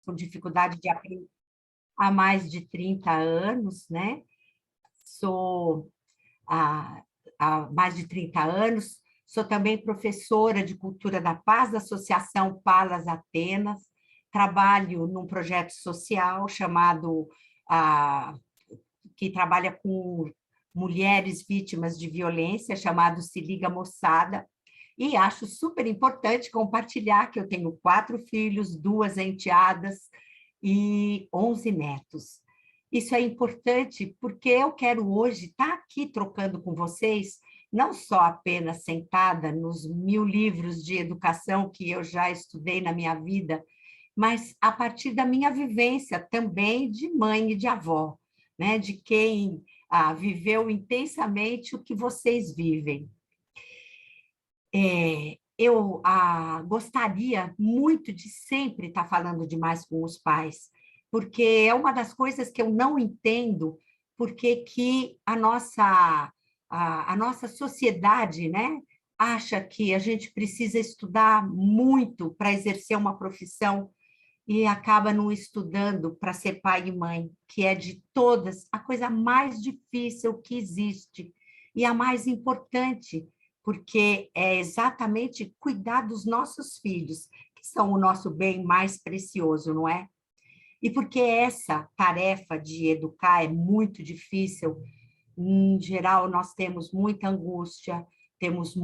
com dificuldade de aprender há mais de 30 anos, né? Sou há, há mais de 30 anos, sou também professora de Cultura da Paz da Associação Palas Atenas, trabalho num projeto social chamado, ah, que trabalha com mulheres vítimas de violência, chamado Se Liga Moçada, e acho super importante compartilhar que eu tenho 4 filhos, 2 enteadas e 11 netos. Isso é importante porque eu quero hoje estar aqui trocando com vocês, não só apenas sentada nos 1000 livros de educação que eu já estudei na minha vida, mas a partir da minha vivência também de mãe e de avó, né? De quem viveu intensamente o que vocês vivem. Eu gostaria muito de sempre estar falando demais com os pais, porque é uma das coisas que eu não entendo, porque que a nossa sociedade, né, acha que a gente precisa estudar muito para exercer uma profissão e acaba não estudando para ser pai e mãe, que é de todas a coisa mais difícil que existe e a mais importante, porque é exatamente cuidar dos nossos filhos, que são o nosso bem mais precioso, não é? E porque essa tarefa de educar é muito difícil, em geral, nós temos muita angústia, temos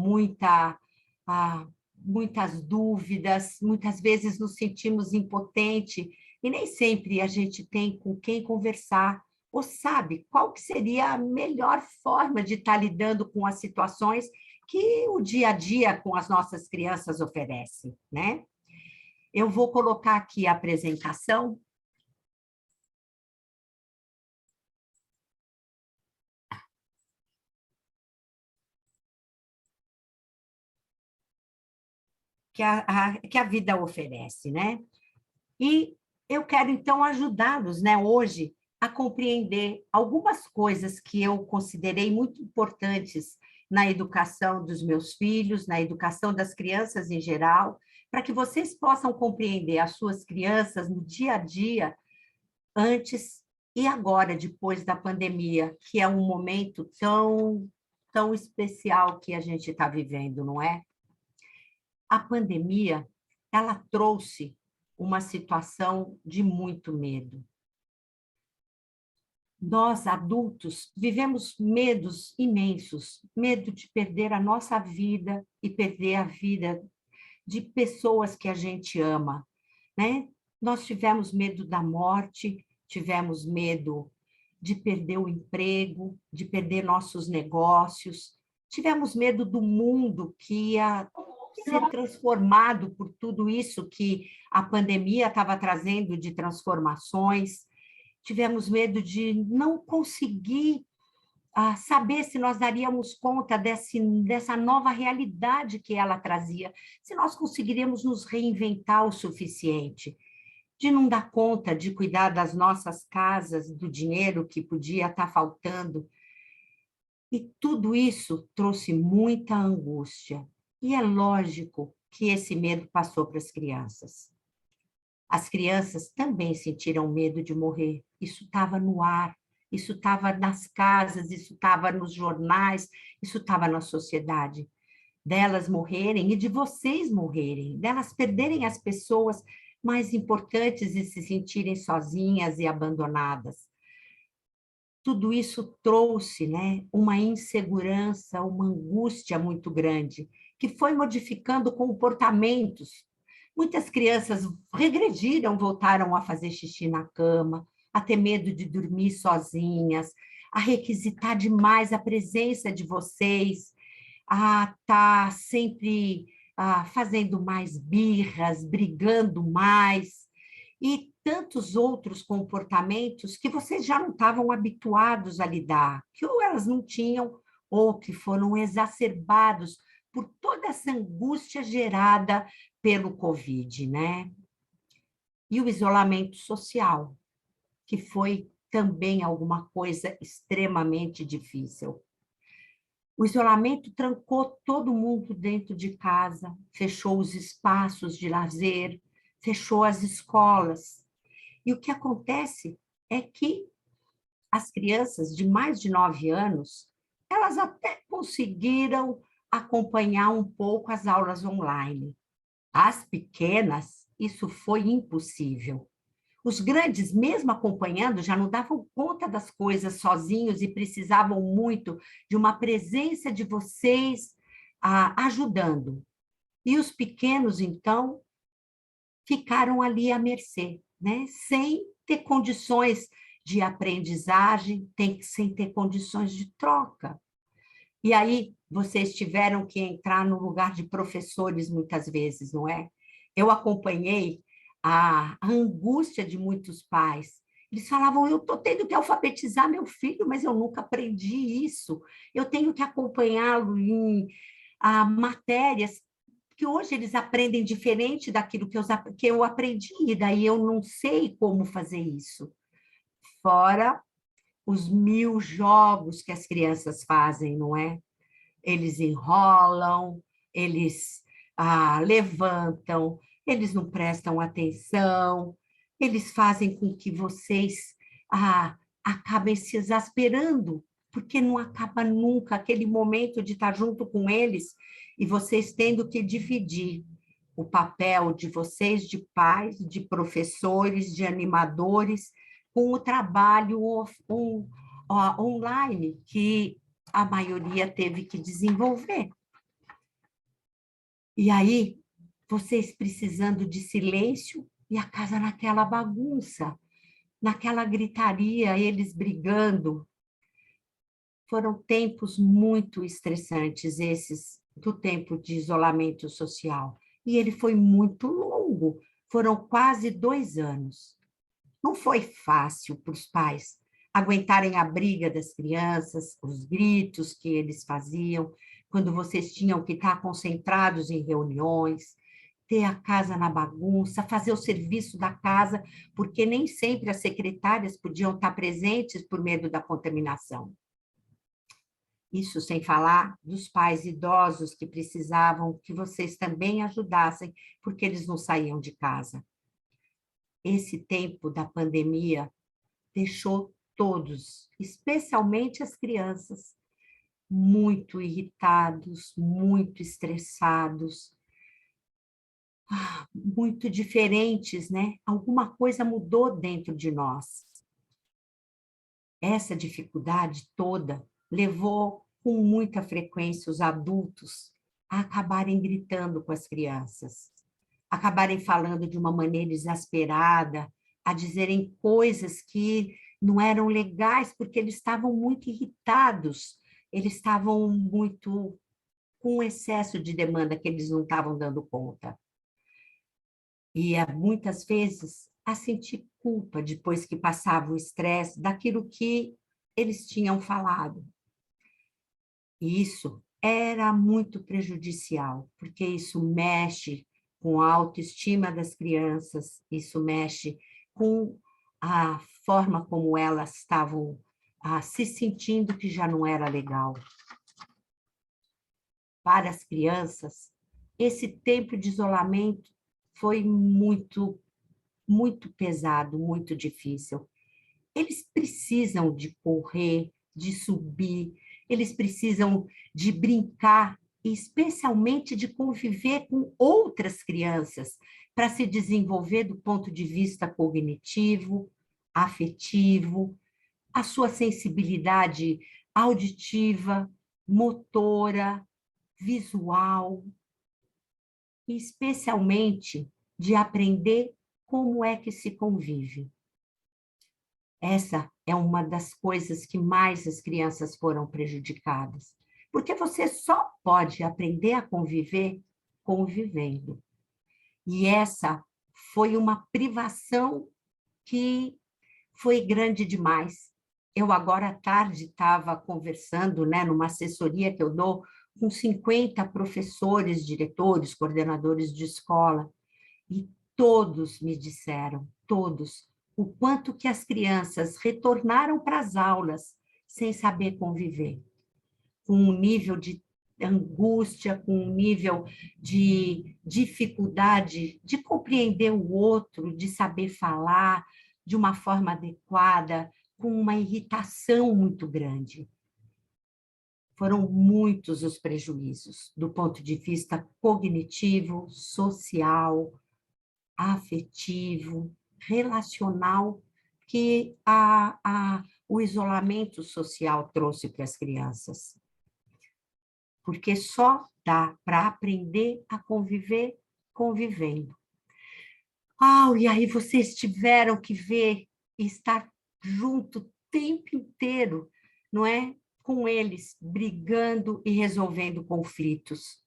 ah, muitas dúvidas, muitas vezes nos sentimos impotentes e nem sempre a gente tem com quem conversar ou sabe qual que seria a melhor forma de estar lidando com as situações que o dia a dia com as nossas crianças oferece, né? Eu vou colocar aqui a apresentação. Que a vida oferece, né? E eu quero, então, ajudá-los, né, hoje, a compreender algumas coisas que eu considerei muito importantes na educação dos meus filhos, na educação das crianças em geral, para que vocês possam compreender as suas crianças no dia a dia, antes e agora, depois da pandemia, que é um momento tão especial que a gente está vivendo, não é? A pandemia, ela trouxe uma situação de muito medo. Nós, adultos, vivemos medos imensos, medo de perder a nossa vida e perder a vida de pessoas que a gente ama, né? Nós tivemos medo da morte, tivemos medo de perder o emprego, de perder nossos negócios, tivemos medo do mundo que ia ser transformado por tudo isso que a pandemia estava trazendo de transformações. Tivemos medo de não conseguir saber se nós daríamos conta dessa nova realidade que ela trazia, se nós conseguiríamos nos reinventar o suficiente, de não dar conta de cuidar das nossas casas, do dinheiro que podia estar faltando. E tudo isso trouxe muita angústia. E é lógico que esse medo passou para as crianças. As crianças também sentiram medo de morrer. Isso estava no ar, isso estava nas casas, isso estava nos jornais, isso estava na sociedade. Delas morrerem e de vocês morrerem, delas perderem as pessoas mais importantes e se sentirem sozinhas e abandonadas. Tudo isso trouxe, né, uma insegurança, uma angústia muito grande, que foi modificando comportamentos. Muitas crianças regrediram, voltaram a fazer xixi na cama, a ter medo de dormir sozinhas, a requisitar demais a presença de vocês, a estar sempre fazendo mais birras, brigando mais, e tantos outros comportamentos que vocês já não estavam habituados a lidar, que ou elas não tinham, ou que foram exacerbados por toda essa angústia gerada pelo Covid, né? E o isolamento social, que foi também alguma coisa extremamente difícil. O isolamento trancou todo mundo dentro de casa, fechou os espaços de lazer, fechou as escolas. E o que acontece é que as crianças de mais de 9 anos, elas até conseguiram acompanhar um pouco as aulas online. As pequenas, isso foi impossível. Os grandes, mesmo acompanhando, já não davam conta das coisas sozinhos e precisavam muito de uma presença de vocês ajudando. E os pequenos, então, ficaram ali à mercê, né? Sem ter condições de aprendizagem, sem ter condições de troca. E aí vocês tiveram que entrar no lugar de professores muitas vezes, não é? Eu acompanhei a angústia de muitos pais. Eles falavam, eu estou tendo que alfabetizar meu filho, mas eu nunca aprendi isso. Eu tenho que acompanhá-lo em matérias que hoje eles aprendem diferente daquilo que eu aprendi, e daí eu não sei como fazer isso. Fora os 1000 jogos que as crianças fazem, não é? Eles enrolam, eles levantam, eles não prestam atenção, eles fazem com que vocês acabem se exasperando, porque não acaba nunca aquele momento de estar junto com eles e vocês tendo que dividir o papel de vocês, de pais, de professores, de animadores, com o trabalho online, que a maioria teve que desenvolver. E aí, vocês precisando de silêncio e a casa naquela bagunça, naquela gritaria, eles brigando. Foram tempos muito estressantes, esses do tempo de isolamento social. E ele foi muito longo, foram quase 2 anos. Não foi fácil para os pais aguentarem a briga das crianças, os gritos que eles faziam, quando vocês tinham que estar concentrados em reuniões, ter a casa na bagunça, fazer o serviço da casa, porque nem sempre as secretárias podiam estar presentes por medo da contaminação. Isso sem falar dos pais idosos que precisavam que vocês também ajudassem, porque eles não saíam de casa. Esse tempo da pandemia deixou todos, especialmente as crianças, muito irritados, muito estressados, muito diferentes, né? Alguma coisa mudou dentro de nós. Essa dificuldade toda levou com muita frequência os adultos a acabarem gritando com as crianças, acabarem falando de uma maneira exasperada, a dizerem coisas que não eram legais, porque eles estavam muito irritados, eles estavam muito com excesso de demanda que eles não estavam dando conta. E muitas vezes a sentir culpa depois que passava o estresse daquilo que eles tinham falado. E isso era muito prejudicial, porque isso mexe com a autoestima das crianças, isso mexe com a forma como elas estavam se sentindo, que já não era legal. Para as crianças, esse tempo de isolamento foi muito, muito pesado, muito difícil. Eles precisam de correr, de subir, eles precisam de brincar, e especialmente de conviver com outras crianças, para se desenvolver do ponto de vista cognitivo, afetivo, a sua sensibilidade auditiva, motora, visual, e especialmente de aprender como é que se convive. Essa é uma das coisas que mais as crianças foram prejudicadas, porque você só pode aprender a conviver convivendo. E essa foi uma privação que foi grande demais. Eu agora à tarde estava conversando, né, numa assessoria que eu dou com 50 professores, diretores, coordenadores de escola, e todos me disseram, todos, o quanto que as crianças retornaram para as aulas sem saber conviver, com um nível de angústia, com um nível de dificuldade de compreender o outro, de saber falar, de uma forma adequada, com uma irritação muito grande. Foram muitos os prejuízos, do ponto de vista cognitivo, social, afetivo, relacional, que o isolamento social trouxe para as crianças. Porque só dá para aprender a conviver convivendo. E aí vocês tiveram que ver e estar junto o tempo inteiro, não é? Com eles, brigando e resolvendo conflitos.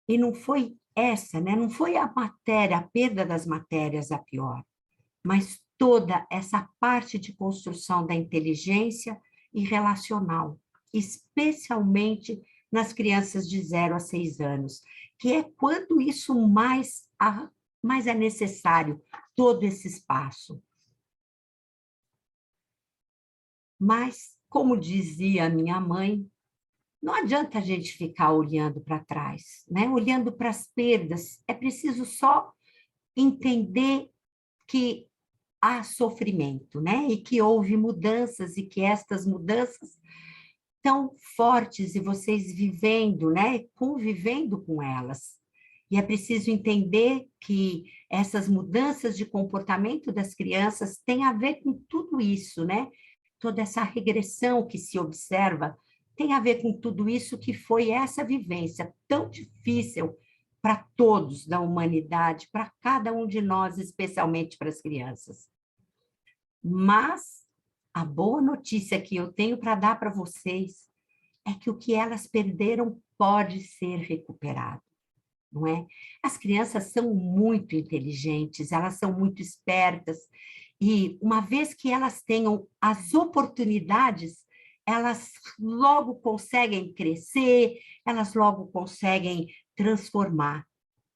E não foi essa, né? Não foi a matéria, a perda das matérias a pior, mas toda essa parte de construção da inteligência e relacional, especialmente nas crianças de 0 a 6 anos, que é quando isso mais é necessário, todo esse espaço. Mas, como dizia a minha mãe, não adianta a gente ficar olhando para trás, né? Olhando para as perdas. É preciso só entender que há sofrimento, né? E que houve mudanças e que estas mudanças tão fortes e vocês vivendo, né? Convivendo com elas. E é preciso entender que essas mudanças de comportamento das crianças têm a ver com tudo isso, né? Toda essa regressão que se observa tem a ver com tudo isso que foi essa vivência tão difícil para todos da humanidade, para cada um de nós, especialmente para as crianças. Mas a boa notícia que eu tenho para dar para vocês é que o que elas perderam pode ser recuperado, não é? As crianças são muito inteligentes, elas são muito espertas, e uma vez que elas tenham as oportunidades, elas logo conseguem crescer, elas logo conseguem transformar.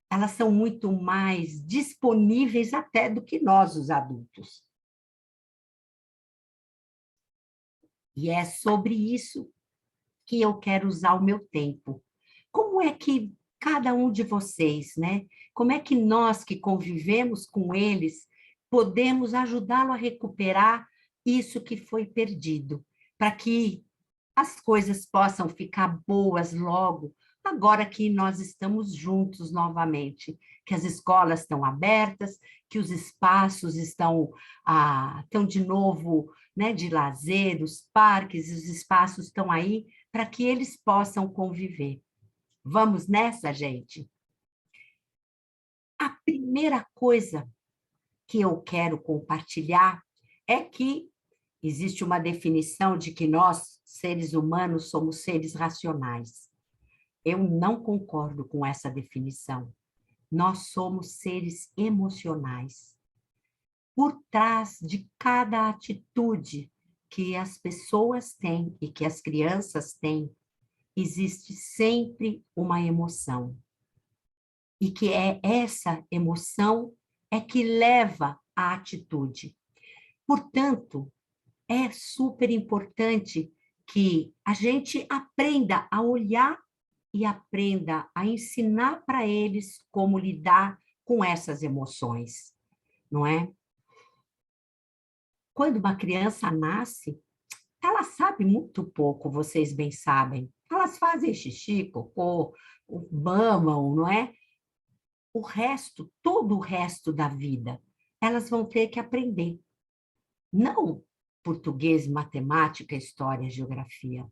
Elas são muito mais disponíveis até do que nós, os adultos. E é sobre isso que eu quero usar o meu tempo. Como é que cada um de vocês, né? Como é que nós que convivemos com eles podemos ajudá-lo a recuperar isso que foi perdido, para que as coisas possam ficar boas logo, agora que nós estamos juntos novamente, que as escolas estão abertas, que os espaços estão de novo, né, de lazer, os parques, os espaços estão aí para que eles possam conviver. Vamos nessa, gente? A primeira coisa que eu quero compartilhar é que existe uma definição de que nós, seres humanos, somos seres racionais. Eu não concordo com essa definição. Nós somos seres emocionais. Por trás de cada atitude que as pessoas têm e que as crianças têm, existe sempre uma emoção. E que é essa emoção é que leva à atitude. Portanto, é super importante que a gente aprenda a olhar e aprenda a ensinar para eles como lidar com essas emoções, não é? Quando uma criança nasce, ela sabe muito pouco, vocês bem sabem. Elas fazem xixi, cocô, mamam, não é? O resto, todo o resto da vida, elas vão ter que aprender. Não português, matemática, história, geografia,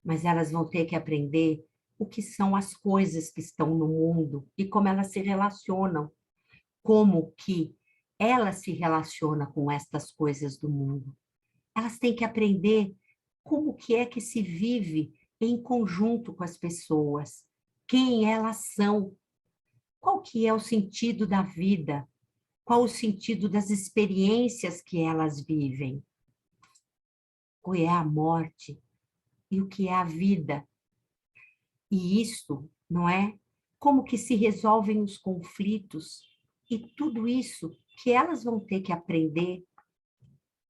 mas elas vão ter que aprender o que são as coisas que estão no mundo e como elas se relacionam, como que ela se relaciona com estas coisas do mundo. Elas têm que aprender como que é que se vive em conjunto com as pessoas, quem elas são, qual que é o sentido da vida, qual o sentido das experiências que elas vivem, o que é a morte e o que é a vida. E isso, não é? Como que se resolvem os conflitos e tudo isso que elas vão ter que aprender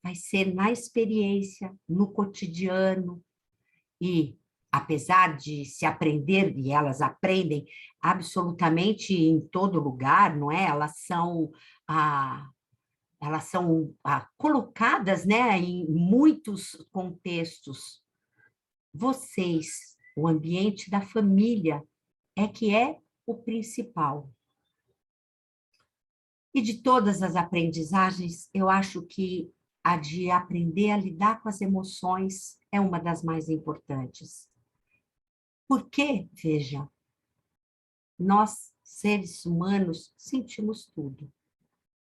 vai ser na experiência, no cotidiano. E apesar de se aprender, e elas aprendem absolutamente em todo lugar, não é? elas são colocadas, né, em muitos contextos. Vocês, o ambiente da família, que é o principal. E de todas as aprendizagens, eu acho que a de aprender a lidar com as emoções é uma das mais importantes. Porque, veja, nós, seres humanos, sentimos tudo.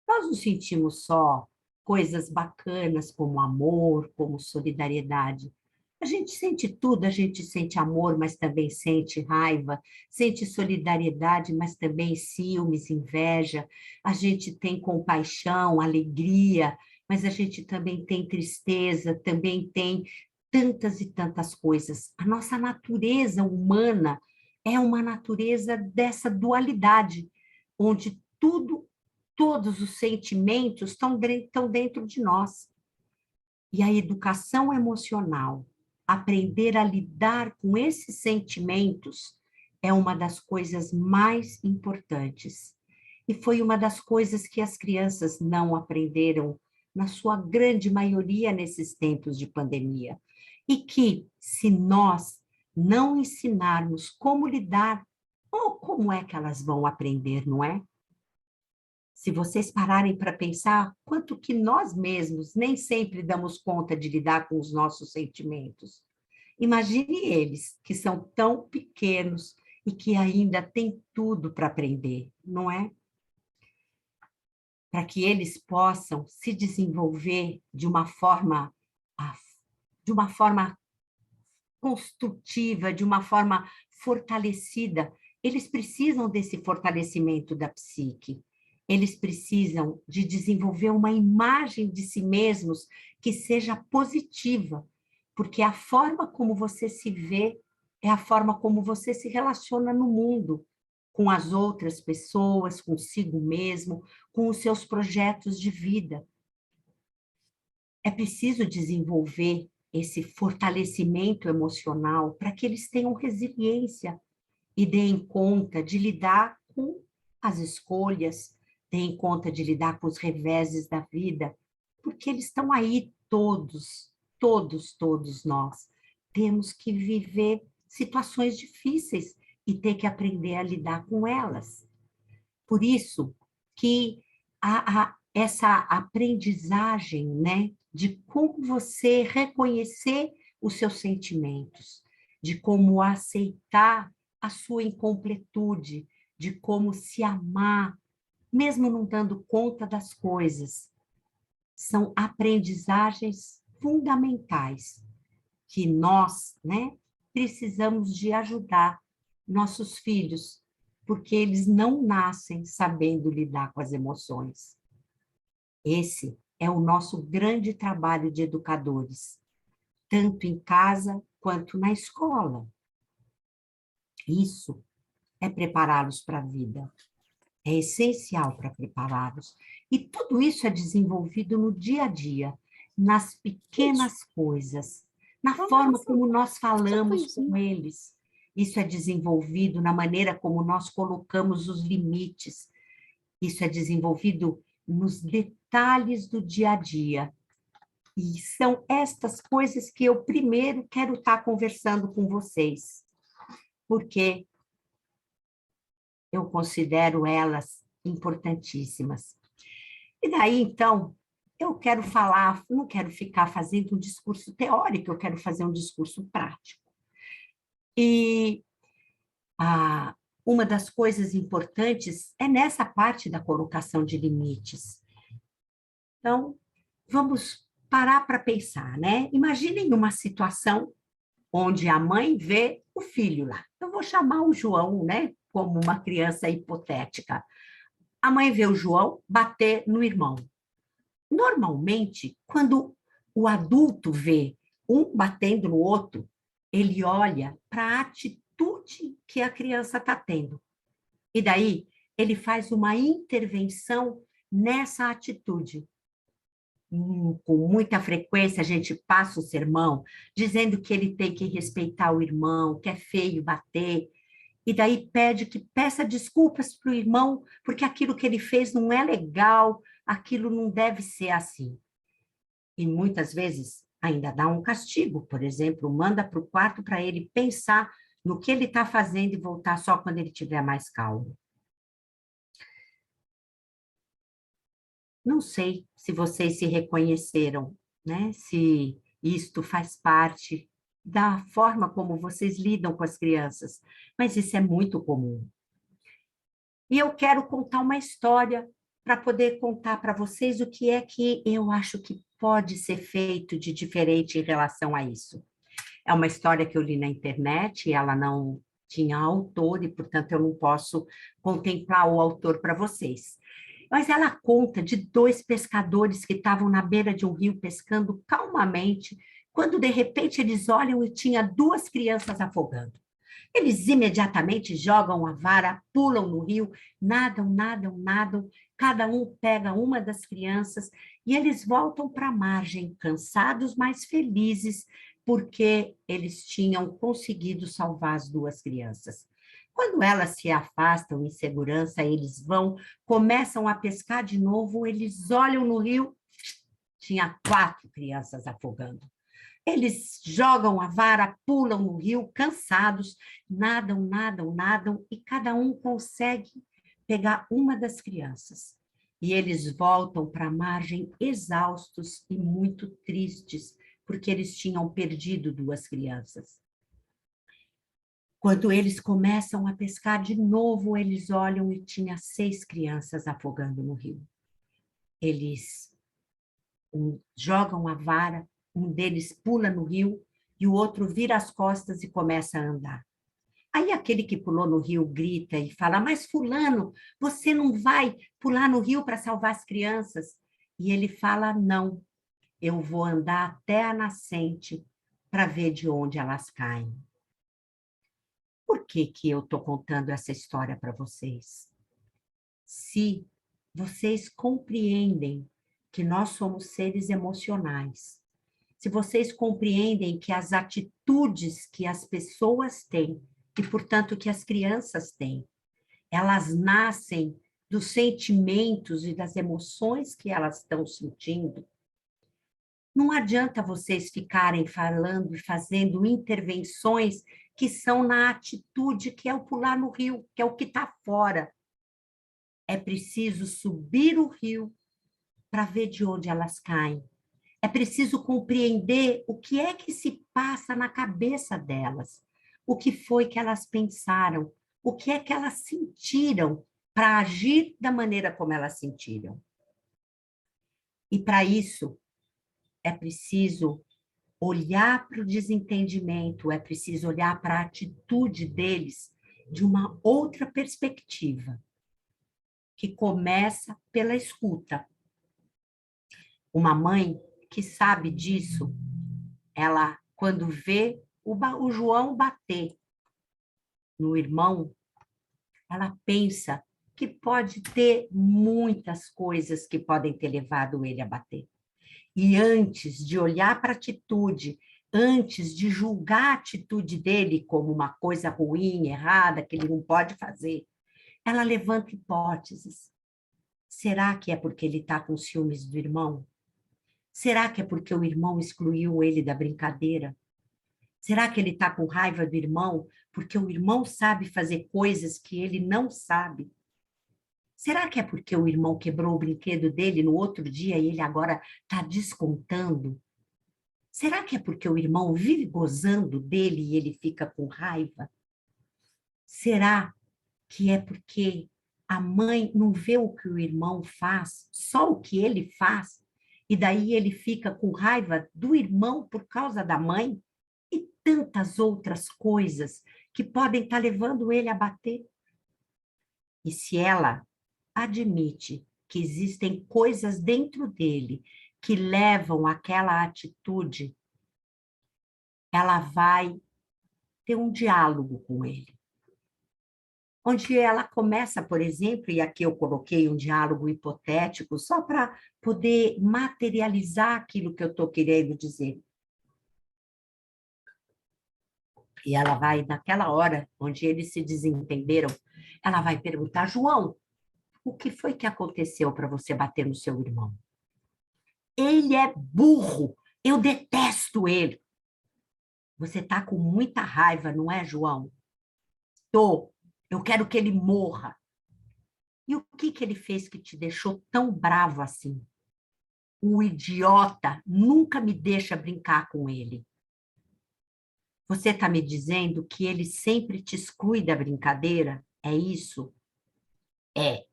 Nós não sentimos só coisas bacanas como amor, como solidariedade. A gente sente tudo, a gente sente amor, mas também sente raiva, sente solidariedade, mas também ciúmes, inveja. A gente tem compaixão, alegria, mas a gente também tem tristeza, também tem tantas e tantas coisas. A nossa natureza humana é uma natureza dessa dualidade, onde todos os sentimentos estão dentro de nós. E a educação emocional, aprender a lidar com esses sentimentos, é uma das coisas mais importantes. E foi uma das coisas que as crianças não aprenderam, na sua grande maioria, nesses tempos de pandemia. E que, se nós não ensinarmos como lidar, ou como é que elas vão aprender, não é? Se vocês pararem para pensar, quanto que nós mesmos nem sempre damos conta de lidar com os nossos sentimentos. Imagine eles, que são tão pequenos e que ainda têm tudo para aprender, não é? Para que eles possam se desenvolver de uma forma construtiva, de uma forma fortalecida. Eles precisam desse fortalecimento da psique. Eles precisam de desenvolver uma imagem de si mesmos que seja positiva, porque a forma como você se vê é a forma como você se relaciona no mundo, com as outras pessoas, consigo mesmo, com os seus projetos de vida. É preciso desenvolver esse fortalecimento emocional para que eles tenham resiliência e deem conta de lidar com as escolhas, deem conta de lidar com os reveses da vida, porque eles estão aí todos nós. Temos que viver situações difíceis e ter que aprender a lidar com elas. Por isso que essa aprendizagem, né, de como você reconhecer os seus sentimentos, de como aceitar a sua incompletude, de como se amar, mesmo não dando conta das coisas, são aprendizagens fundamentais que nós, né, precisamos de ajudar nossos filhos, porque eles não nascem sabendo lidar com as emoções. Esse é o nosso grande trabalho de educadores, tanto em casa quanto na escola. Isso é prepará-los para a vida. É essencial para prepará-los. E tudo isso é desenvolvido no dia a dia, nas pequenas coisas, na forma como nós falamos com eles. Isso é desenvolvido na maneira como nós colocamos os limites. Isso é desenvolvido nos detalhes do dia a dia. E são estas coisas que eu primeiro quero estar conversando com vocês, porque eu considero elas importantíssimas. E daí, então, eu quero falar, não quero ficar fazendo um discurso teórico, eu quero fazer um discurso prático. E uma das coisas importantes é nessa parte da colocação de limites. Então, vamos parar para pensar, né? Imaginem uma situação onde a mãe vê o filho lá. Eu vou chamar o João, né, como uma criança hipotética. A mãe vê o João bater no irmão. Normalmente, quando o adulto vê um batendo no outro, ele olha para a atitude que a criança está tendo. E daí, ele faz uma intervenção nessa atitude. Com muita frequência, a gente passa o sermão dizendo que ele tem que respeitar o irmão, que é feio bater. e daí pede que peça desculpas para o irmão, porque aquilo que ele fez não é legal, aquilo não deve ser assim. E muitas vezes ainda dá um castigo, por exemplo, manda para o quarto para ele pensar no que ele está fazendo e voltar só quando ele estiver mais calmo. Não sei se vocês se reconheceram, né? Se isto faz parte da forma como vocês lidam com as crianças, mas isso é muito comum. E eu quero contar uma história para poder contar para vocês o que é que eu acho que pode ser feito de diferente em relação a isso. É uma história que eu li na internet, e ela não tinha autor, e, portanto, eu não posso contemplar o autor para vocês. Mas ela conta de dois pescadores que estavam na beira de um rio pescando calmamente, quando, de repente, eles olham e tinha duas crianças afogando. Eles imediatamente jogam a vara, pulam no rio, nadam, nadam, nadam, cada um pega uma das crianças e eles voltam para a margem, cansados, mas felizes, porque eles tinham conseguido salvar as duas crianças. Quando elas se afastam em segurança, eles vão, começam a pescar de novo, eles olham no rio, tinha quatro crianças afogando. Eles jogam a vara, pulam no rio, cansados, nadam, nadam, nadam, e cada um consegue pegar uma das crianças. E eles voltam para a margem exaustos e muito tristes, porque eles tinham perdido duas crianças. Quando eles começam a pescar de novo, eles olham e tinha 6 crianças afogando no rio. Eles jogam a vara, um deles pula no rio e o outro vira as costas e começa a andar. Aí aquele que pulou no rio grita e fala: mas fulano, você não vai pular no rio para salvar as crianças? E ele fala: não, eu vou andar até a nascente para ver de onde elas caem. Por que que eu estou contando essa história para vocês? Se vocês compreendem que nós somos seres emocionais, se vocês compreendem que as atitudes que as pessoas têm, e portanto que as crianças têm, elas nascem dos sentimentos e das emoções que elas estão sentindo, não adianta vocês ficarem falando e fazendo intervenções que são na atitude, que é o pular no rio, que é o que está fora. É preciso subir o rio para ver de onde elas caem. É preciso compreender o que é que se passa na cabeça delas, o que foi que elas pensaram, o que é que elas sentiram para agir da maneira como elas sentiram. E para isso é preciso olhar para o desentendimento, é preciso olhar para a atitude deles de uma outra perspectiva, que começa pela escuta. Uma mãe que sabe disso, ela, quando vê o João bater no irmão, ela pensa que pode ter muitas coisas que podem ter levado ele a bater. E antes de olhar para a atitude, antes de julgar a atitude dele como uma coisa ruim, errada, que ele não pode fazer, ela levanta hipóteses. Será que é porque ele está com ciúmes do irmão? Será que é porque o irmão excluiu ele da brincadeira? Será que ele está com raiva do irmão porque o irmão sabe fazer coisas que ele não sabe? Será que é porque o irmão quebrou o brinquedo dele no outro dia e ele agora está descontando? Será que é porque o irmão vive gozando dele e ele fica com raiva? Será que é porque a mãe não vê o que o irmão faz, só o que ele faz, e daí ele fica com raiva do irmão por causa da mãe? E tantas outras coisas que podem estar levando ele a bater. E se ela admite que existem coisas dentro dele que levam àquela atitude, ela vai ter um diálogo com ele. Onde ela começa, por exemplo, e aqui eu coloquei um diálogo hipotético, só para poder materializar aquilo que eu estou querendo dizer. E ela vai, naquela hora onde eles se desentenderam, ela vai perguntar, João, o que foi que aconteceu para você bater no seu irmão? Ele é burro, eu detesto ele. Você está com muita raiva, não é, João? Tô. Eu quero que ele morra. E o que que ele fez que te deixou tão bravo assim? O idiota nunca me deixa brincar com ele. Você está me dizendo que ele sempre te exclui da brincadeira? É isso? É.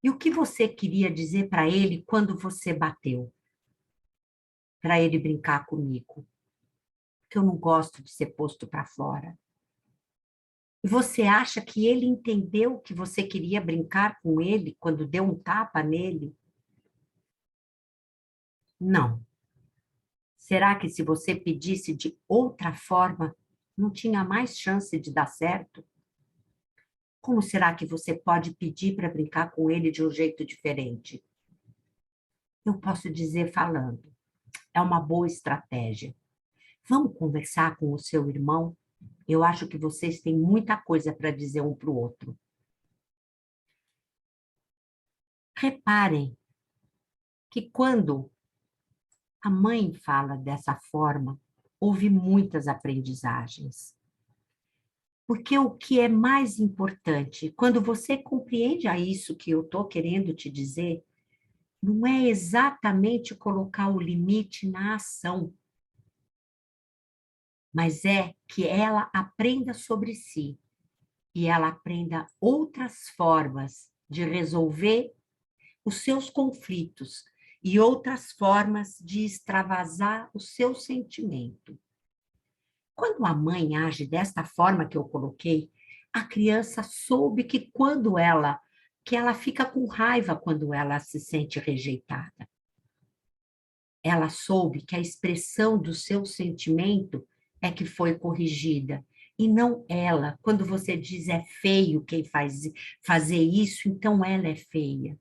E o que você queria dizer para ele quando você bateu? Para ele brincar comigo? Que eu não gosto de ser posto para fora. E você acha que ele entendeu que você queria brincar com ele quando deu um tapa nele? Não. Será que se você pedisse de outra forma, não tinha mais chance de dar certo? Como será que você pode pedir para brincar com ele de um jeito diferente? Eu posso dizer falando. É uma boa estratégia. Vamos conversar com o seu irmão? Eu acho que vocês têm muita coisa para dizer um para o outro. Reparem que quando a mãe fala dessa forma, houve muitas aprendizagens. Porque o que é mais importante, quando você compreende a isso que eu estou querendo te dizer, não é exatamente colocar o limite na ação, mas é que ela aprenda sobre si e ela aprenda outras formas de resolver os seus conflitos e outras formas de extravasar o seu sentimento. Quando a mãe age desta forma que eu coloquei, a criança soube que ela fica com raiva quando ela se sente rejeitada. Ela soube que a expressão do seu sentimento é que foi corrigida, e não ela. Quando você diz é feio quem fazer isso, então ela é feia.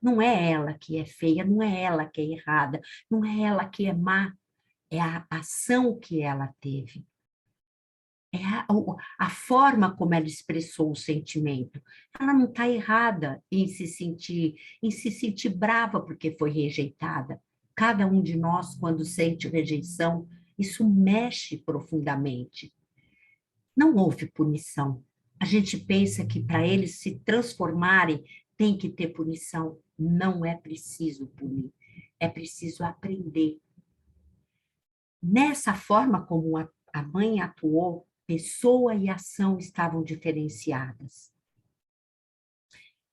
Não é ela que é feia, não é ela que é errada, não é ela que é má, é a ação que ela teve. É a forma como ela expressou o sentimento. Ela não está errada em se sentir brava porque foi rejeitada. Cada um de nós, quando sente rejeição, isso mexe profundamente. Não houve punição. A gente pensa que para eles se transformarem tem que ter punição. Não é preciso punir. É preciso aprender. Nessa forma como a mãe atuou, pessoa e ação estavam diferenciadas.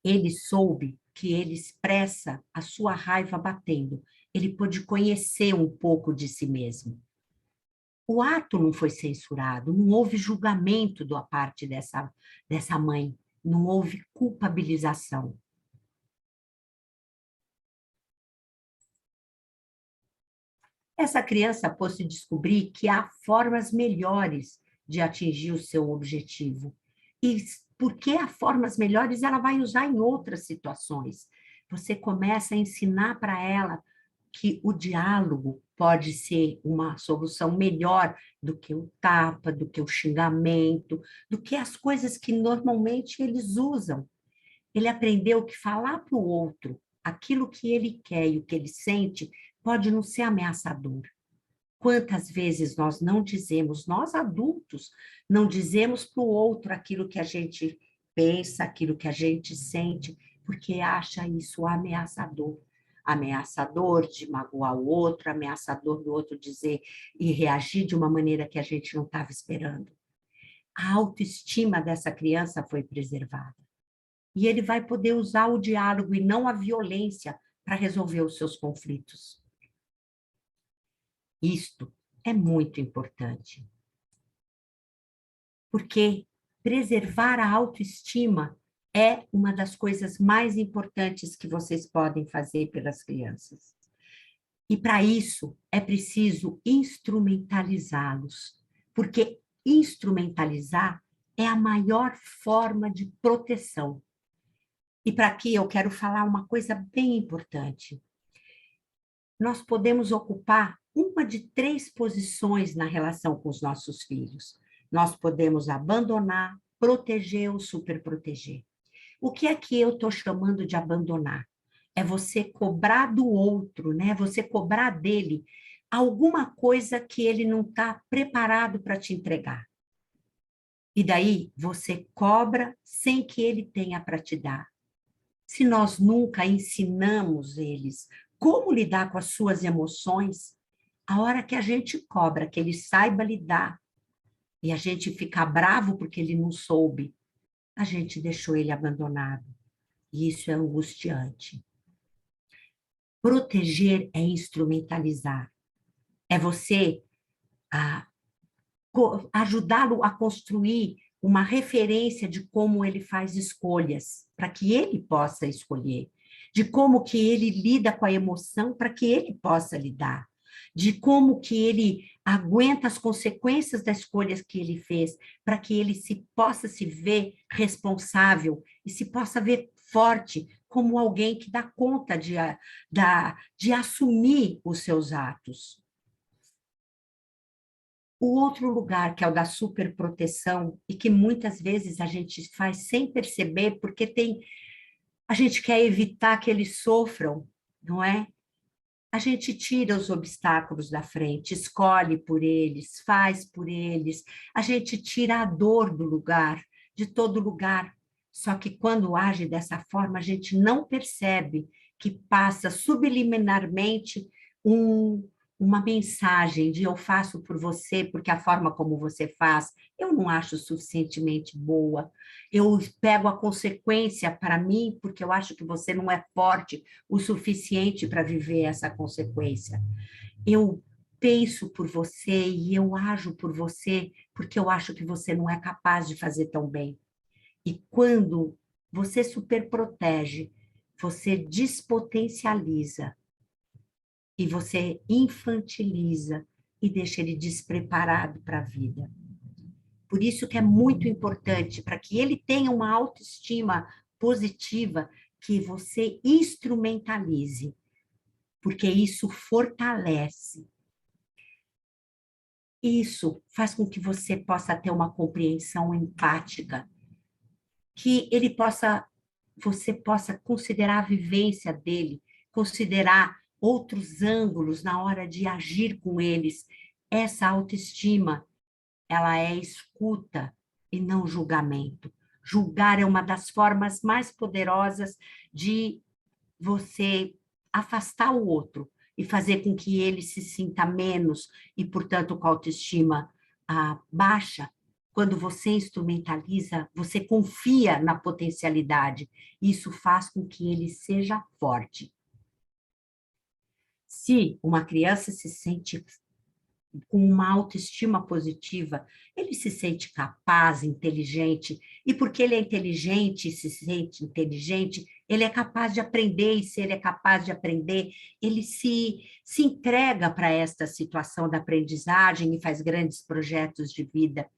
Ele soube que ele expressa a sua raiva batendo. Ele pôde conhecer um pouco de si mesmo. O ato não foi censurado, não houve julgamento da parte dessa mãe, não houve culpabilização. Essa criança pôde descobrir que há formas melhores de atingir o seu objetivo. E porque há formas melhores, ela vai usar em outras situações. Você começa a ensinar para ela que o diálogo pode ser uma solução melhor do que o tapa, do que o xingamento, do que as coisas que normalmente eles usam. Ele aprendeu que falar para o outro aquilo que ele quer e o que ele sente pode não ser ameaçador. Quantas vezes nós não dizemos, nós adultos, não dizemos para o outro aquilo que a gente pensa, aquilo que a gente sente, porque acha isso ameaçador. Ameaçador de magoar o outro, ameaçador do outro dizer e reagir de uma maneira que a gente não estava esperando. A autoestima dessa criança foi preservada. E ele vai poder usar o diálogo e não a violência para resolver os seus conflitos. Isto é muito importante, porque preservar a autoestima é uma das coisas mais importantes que vocês podem fazer pelas crianças. E para isso é preciso instrumentalizá-los, porque instrumentalizar é a maior forma de proteção. E para aqui eu quero falar uma coisa bem importante. Nós podemos ocupar uma de três posições na relação com os nossos filhos. Nós podemos abandonar, proteger ou superproteger. O que é que eu estou chamando de abandonar? É você cobrar do outro, né? Você cobrar dele alguma coisa que ele não está preparado para te entregar. E daí você cobra sem que ele tenha para te dar. Se nós nunca ensinamos eles como lidar com as suas emoções, a hora que a gente cobra que ele saiba lidar e a gente fica bravo porque ele não soube, a gente deixou ele abandonado. E isso é angustiante. Proteger é instrumentalizar. É você ajudá-lo a construir uma referência de como ele faz escolhas, para que ele possa escolher, de como que ele lida com a emoção, para que ele possa lidar, de como que ele aguenta as consequências das escolhas que ele fez, para que ele possa se ver responsável e se possa ver forte como alguém que dá conta de assumir os seus atos. O outro lugar, que é o da superproteção, e que muitas vezes a gente faz sem perceber, porque a gente quer evitar que eles sofram, não é? A gente tira os obstáculos da frente, escolhe por eles, faz por eles, a gente tira a dor do lugar, de todo lugar. Só que quando age dessa forma, a gente não percebe que passa subliminarmente uma mensagem de eu faço por você, porque a forma como você faz, eu não acho suficientemente boa. Eu pego a consequência para mim, porque eu acho que você não é forte o suficiente para viver essa consequência. Eu penso por você e eu ajo por você, porque eu acho que você não é capaz de fazer tão bem. E quando você superprotege, você despotencializa e você infantiliza e deixa ele despreparado para a vida. Por isso que é muito importante, para que ele tenha uma autoestima positiva, que você instrumentalize, porque isso fortalece. Isso faz com que você possa ter uma compreensão empática, que você possa considerar a vivência dele, considerar outros ângulos na hora de agir com eles. Essa autoestima, ela é escuta e não julgamento. Julgar é uma das formas mais poderosas de você afastar o outro e fazer com que ele se sinta menos e, portanto, com a autoestima baixa. Quando você instrumentaliza, você confia na potencialidade. Isso faz com que ele seja forte. Se uma criança se sente com uma autoestima positiva, ele se sente capaz, inteligente, e porque ele é inteligente e se sente inteligente, ele é capaz de aprender, e se ele é capaz de aprender, ele se entrega para esta situação da aprendizagem e faz grandes projetos de vida.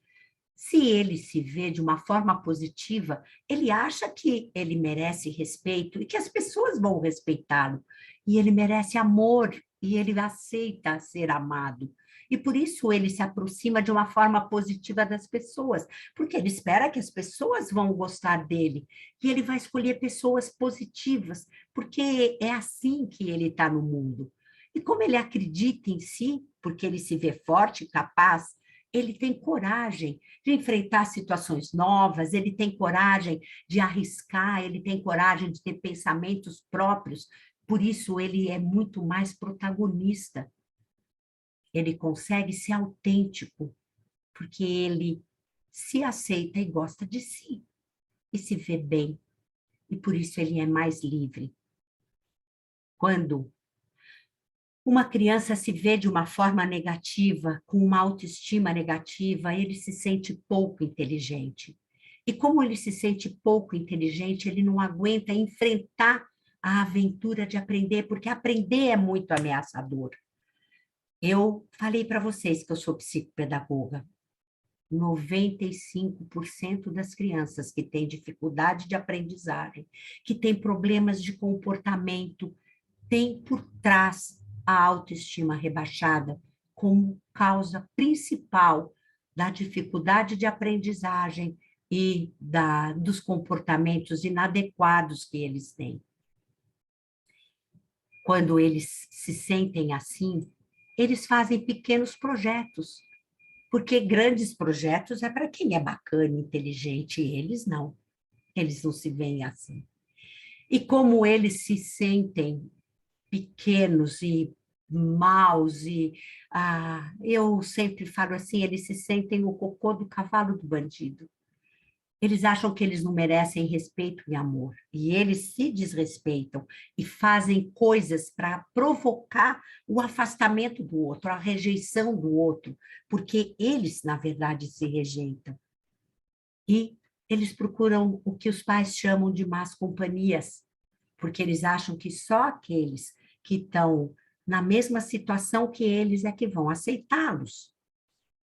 Se ele se vê de uma forma positiva, ele acha que ele merece respeito e que as pessoas vão respeitá-lo. E ele merece amor e ele aceita ser amado. E por isso ele se aproxima de uma forma positiva das pessoas, porque ele espera que as pessoas vão gostar dele. E ele vai escolher pessoas positivas, porque é assim que ele está no mundo. E como ele acredita em si, porque ele se vê forte, capaz, ele tem coragem de enfrentar situações novas, ele tem coragem de arriscar, ele tem coragem de ter pensamentos próprios, por isso ele é muito mais protagonista. Ele consegue ser autêntico, porque ele se aceita e gosta de si, e se vê bem, e por isso ele é mais livre. Quando uma criança se vê de uma forma negativa, com uma autoestima negativa, ele se sente pouco inteligente. E como ele se sente pouco inteligente, ele não aguenta enfrentar a aventura de aprender, porque aprender é muito ameaçador. Eu falei para vocês que eu sou psicopedagoga. 95% das crianças que têm dificuldade de aprendizagem, que têm problemas de comportamento, têm por trás a autoestima rebaixada como causa principal da dificuldade de aprendizagem e dos comportamentos inadequados que eles têm. Quando eles se sentem assim, eles fazem pequenos projetos, porque grandes projetos é para quem é bacana, inteligente, e eles não se veem assim. E como eles se sentem pequenos e maus, eu sempre falo assim, eles se sentem o cocô do cavalo do bandido. Eles acham que eles não merecem respeito e amor, e eles se desrespeitam e fazem coisas para provocar o afastamento do outro, a rejeição do outro, porque eles, na verdade, se rejeitam. E eles procuram o que os pais chamam de más companhias, porque eles acham que só aqueles que estão na mesma situação que eles é que vão aceitá-los.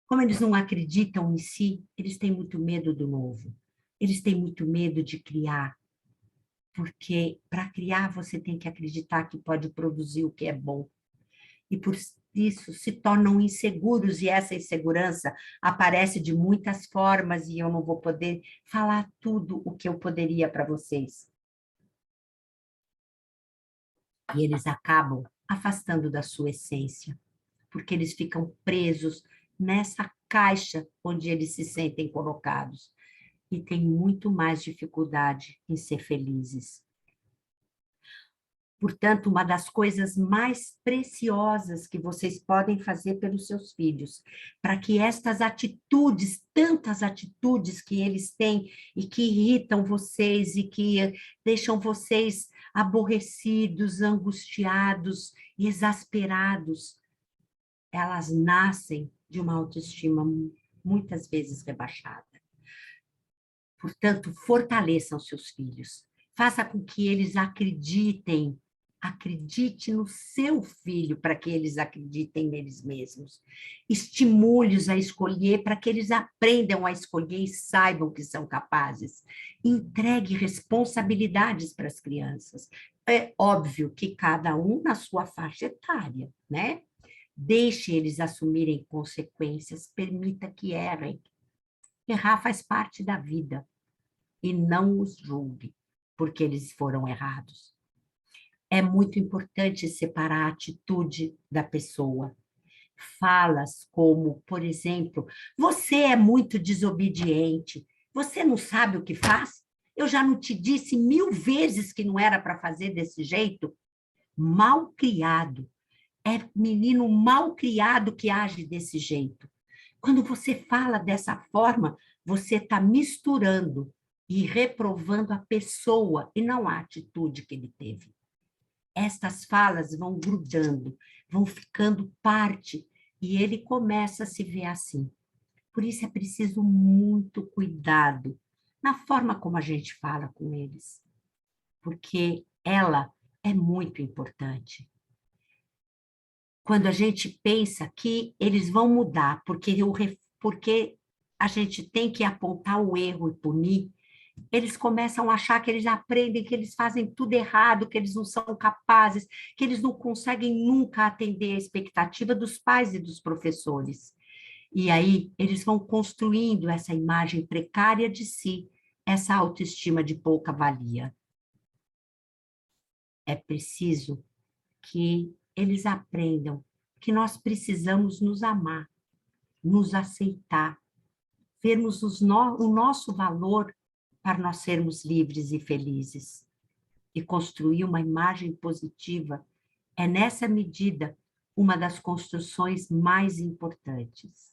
Como eles não acreditam em si, eles têm muito medo do novo. Eles têm muito medo de criar, porque para criar você tem que acreditar que pode produzir o que é bom. E por isso se tornam inseguros, e essa insegurança aparece de muitas formas, e eu não vou poder falar tudo o que eu poderia para vocês. E eles acabam afastando da sua essência, porque eles ficam presos nessa caixa onde eles se sentem colocados e têm muito mais dificuldade em ser felizes. Portanto, uma das coisas mais preciosas que vocês podem fazer pelos seus filhos, para que estas atitudes, tantas atitudes que eles têm e que irritam vocês e que deixam vocês aborrecidos, angustiados, exasperados, elas nascem de uma autoestima muitas vezes rebaixada. Portanto, fortaleçam seus filhos. Faça com que eles acreditem. Acredite no seu filho para que eles acreditem neles mesmos. Estimule-os a escolher para que eles aprendam a escolher e saibam que são capazes. Entregue responsabilidades para as crianças. É óbvio que cada um na sua faixa etária, né? Deixe eles assumirem consequências, permita que errem. Errar faz parte da vida e não os julgue porque eles foram errados. É muito importante separar a atitude da pessoa. Falas como, por exemplo, você é muito desobediente, você não sabe o que faz? Eu já não te disse 1000 vezes que não era para fazer desse jeito? Mal criado. É menino mal criado que age desse jeito. Quando você fala dessa forma, você está misturando e reprovando a pessoa e não a atitude que ele teve. Estas falas vão grudando, vão ficando parte, e ele começa a se ver assim. Por isso é preciso muito cuidado na forma como a gente fala com eles, porque ela é muito importante. Quando a gente pensa que eles vão mudar, porque a gente tem que apontar o erro e punir, eles começam a achar que eles aprendem, que eles fazem tudo errado, que eles não são capazes, que eles não conseguem nunca atender a expectativa dos pais e dos professores. E aí eles vão construindo essa imagem precária de si, essa autoestima de pouca valia. É preciso que eles aprendam que nós precisamos nos amar, nos aceitar, vermos o nosso valor para nós sermos livres e felizes. E construir uma imagem positiva é, nessa medida, uma das construções mais importantes.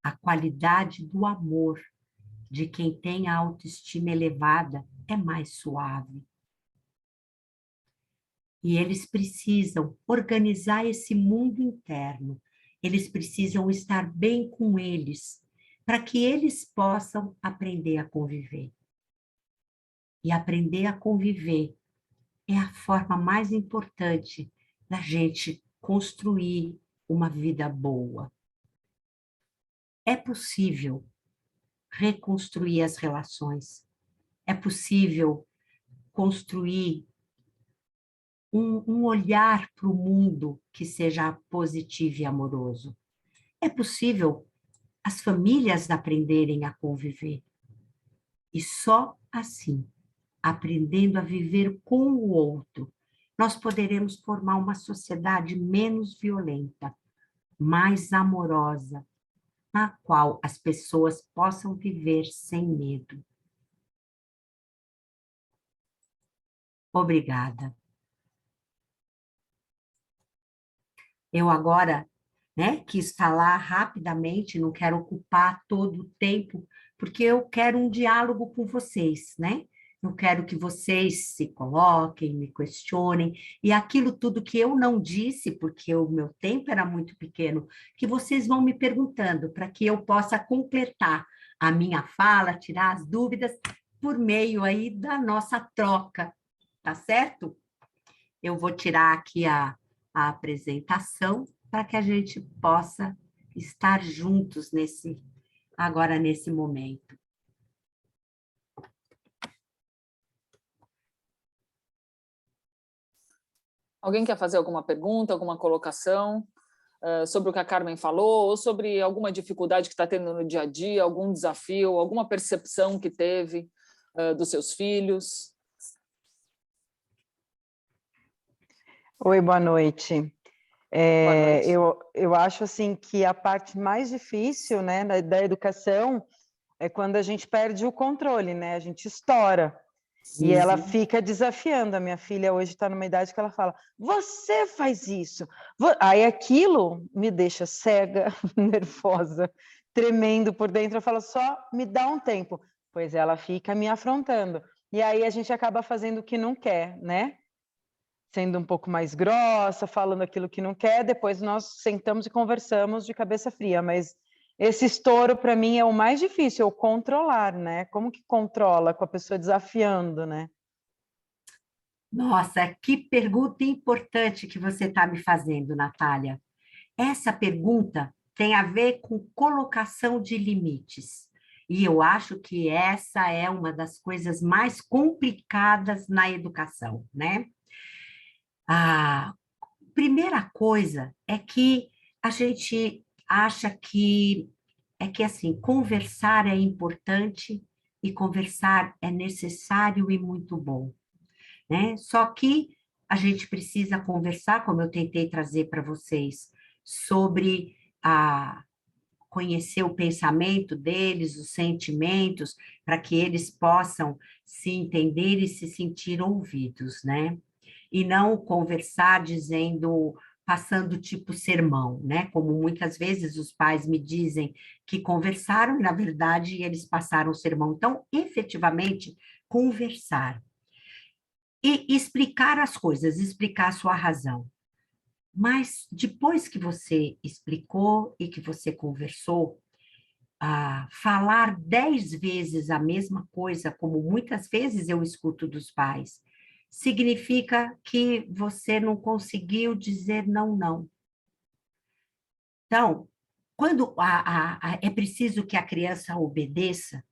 A qualidade do amor de quem tem a autoestima elevada é mais suave. E eles precisam organizar esse mundo interno. Eles precisam estar bem com eles, para que eles possam aprender a conviver. E aprender a conviver é a forma mais importante da gente construir uma vida boa. É possível reconstruir as relações. É possível construir um olhar para o mundo que seja positivo e amoroso. É possível as famílias aprenderem a conviver. E só assim, aprendendo a viver com o outro, nós poderemos formar uma sociedade menos violenta, mais amorosa, na qual as pessoas possam viver sem medo. Obrigada. Eu agora, né, quis falar rapidamente, não quero ocupar todo o tempo, porque eu quero um diálogo com vocês, né? Eu quero que vocês se coloquem, me questionem, e aquilo tudo que eu não disse, porque o meu tempo era muito pequeno, que vocês vão me perguntando, para que eu possa completar a minha fala, tirar as dúvidas, por meio aí da nossa troca, tá certo? Eu vou tirar aqui a apresentação para que a gente possa estar juntos agora nesse momento. Alguém quer fazer alguma pergunta, alguma colocação sobre o que a Carmen falou, ou sobre alguma dificuldade que está tendo no dia a dia, algum desafio, alguma percepção que teve dos seus filhos? Oi, boa noite. Boa noite. Eu acho assim que a parte mais difícil, né, da educação é quando a gente perde o controle, né? A gente estoura. E ela fica desafiando. A minha filha hoje está numa idade que ela fala: você faz isso. Aí aquilo me deixa cega, nervosa, tremendo por dentro. Eu falo: só me dá um tempo. Pois ela fica me afrontando. E aí a gente acaba fazendo o que não quer, né? Sendo um pouco mais grossa, falando aquilo que não quer, depois nós sentamos e conversamos de cabeça fria, mas esse estouro para mim é o mais difícil, é o controlar, né? Como que controla com a pessoa desafiando, né? Nossa, que pergunta importante que você está me fazendo, Natália. Essa pergunta tem a ver com colocação de limites. E eu acho que essa é uma das coisas mais complicadas na educação, né? A primeira coisa é que a gente acha que assim, conversar é importante e conversar é necessário e muito bom, né? Só que a gente precisa conversar, como eu tentei trazer para vocês, sobre a conhecer o pensamento deles, os sentimentos, para que eles possam se entender e se sentir ouvidos, né? E não conversar dizendo, passando tipo sermão, né? Como muitas vezes os pais me dizem que conversaram e, na verdade, eles passaram o sermão. Então, efetivamente, conversar. E explicar as coisas, explicar a sua razão. Mas depois que você explicou e que você conversou, falar 10 vezes a mesma coisa, como muitas vezes eu escuto dos pais, significa que você não conseguiu dizer não, não. Então, quando é preciso que a criança obedeça,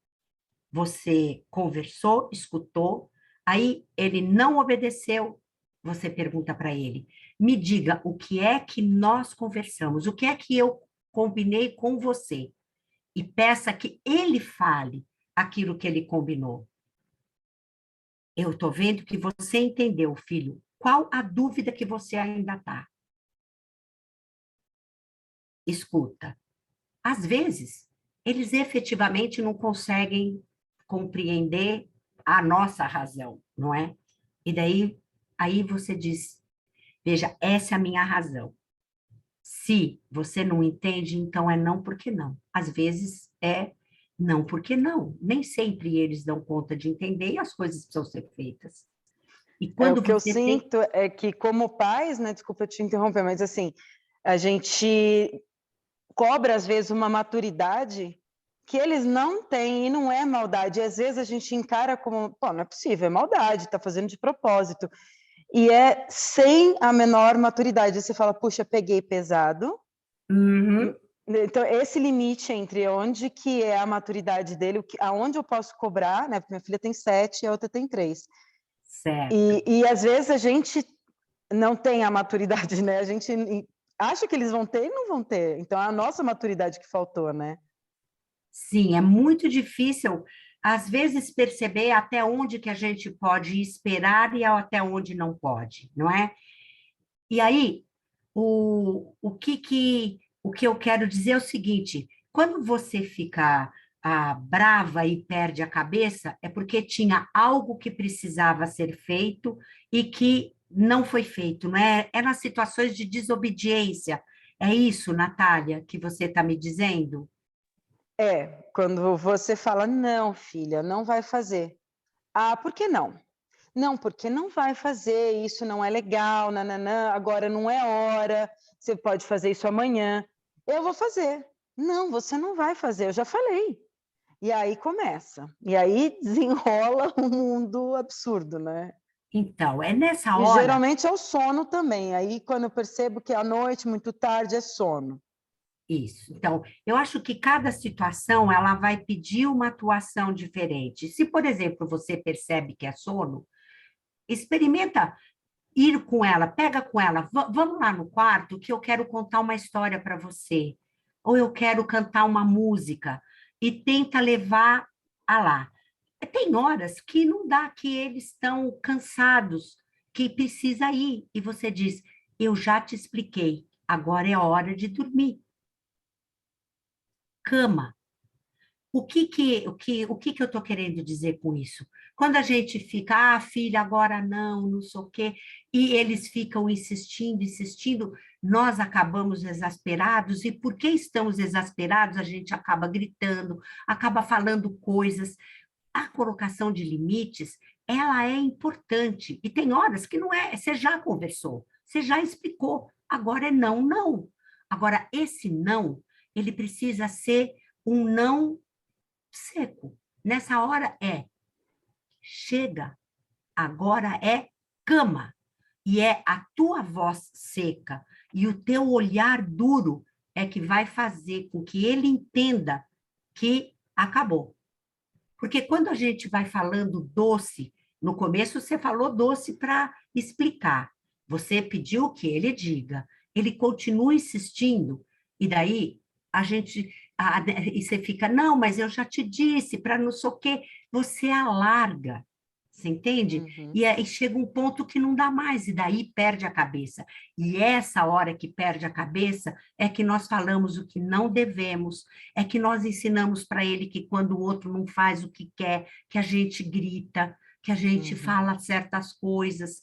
você conversou, escutou, aí ele não obedeceu, você pergunta para ele, me diga o que é que nós conversamos, o que é que eu combinei com você, e peça que ele fale aquilo que ele combinou. Eu estou vendo que você entendeu, filho. Qual a dúvida que você ainda está? Escuta. Às vezes, eles efetivamente não conseguem compreender a nossa razão, não é? E daí, aí você diz, veja, essa é a minha razão. Se você não entende, então é não porque não. Às vezes é não porque não. Nem sempre eles dão conta de entender e as coisas precisam ser feitas. E O quando que eu você tem... sinto é que, como pais, né? Desculpa te interromper, mas assim, a gente cobra, às vezes, uma maturidade que eles não têm, e não é maldade. E, às vezes, a gente encara como, pô, não é possível, é maldade, tá fazendo de propósito. E é sem a menor maturidade. Você fala, puxa, peguei pesado. Uhum. Então, esse limite entre onde que é a maturidade dele, aonde eu posso cobrar, né? Porque minha filha tem 7 e a outra tem 3. Certo. E às vezes a gente não têm a maturidade, né? A gente acha que eles vão ter e não vão ter. Então, é a nossa maturidade que faltou, né? Sim, é muito difícil, às vezes, perceber até onde que a gente pode esperar e até onde não pode, não é? E aí, o que eu quero dizer é o seguinte: quando você fica brava e perde a cabeça, é porque tinha algo que precisava ser feito e que não foi feito, não é? É nas situações de desobediência. É isso, Natália, que você está me dizendo? É, quando você fala, não, filha, não vai fazer. Ah, por que não? Não, porque não vai fazer, isso não é legal, nananã, agora não é hora, você pode fazer isso amanhã. Eu vou fazer. Não, você não vai fazer, eu já falei. E aí começa. E aí desenrola um mundo absurdo, né? Então, é nessa E hora. geralmente é o sono também. Aí quando eu percebo que é à noite, muito tarde, é sono. Isso. Então, eu acho que cada situação ela vai pedir uma atuação diferente. Se, por exemplo, você percebe que é sono, experimenta ir com ela, pega com ela, vamos lá no quarto que eu quero contar uma história para você, ou eu quero cantar uma música e tenta levar a lá. Tem horas que não dá, que eles estão cansados, que precisa ir, e você diz: eu já te expliquei, agora é hora de dormir. Cama. O que eu estou querendo dizer com isso? Quando a gente fica, filha, agora não, não sei o quê, e eles ficam insistindo, insistindo, nós acabamos exasperados, e porque estamos exasperados, a gente acaba gritando, acaba falando coisas. A colocação de limites, ela é importante, e tem horas que não é, você já conversou, você já explicou, agora é não, não. Agora, esse não, ele precisa ser um não seco. Nessa hora é chega, agora é cama. E é a tua voz seca e o teu olhar duro é que vai fazer com que ele entenda que acabou. Porque quando a gente vai falando doce, no começo você falou doce para explicar. Você pediu que ele diga. Ele continua insistindo. E daí a gente. E você fica, não, mas eu já te disse, para não sei o quê. Você alarga. Você entende? Uhum. E aí chega um ponto que não dá mais, e daí perde a cabeça. E essa hora que perde a cabeça é que nós falamos o que não devemos, é que nós ensinamos para ele que quando o outro não faz o que quer, que a gente grita, que a gente Uhum. fala certas coisas.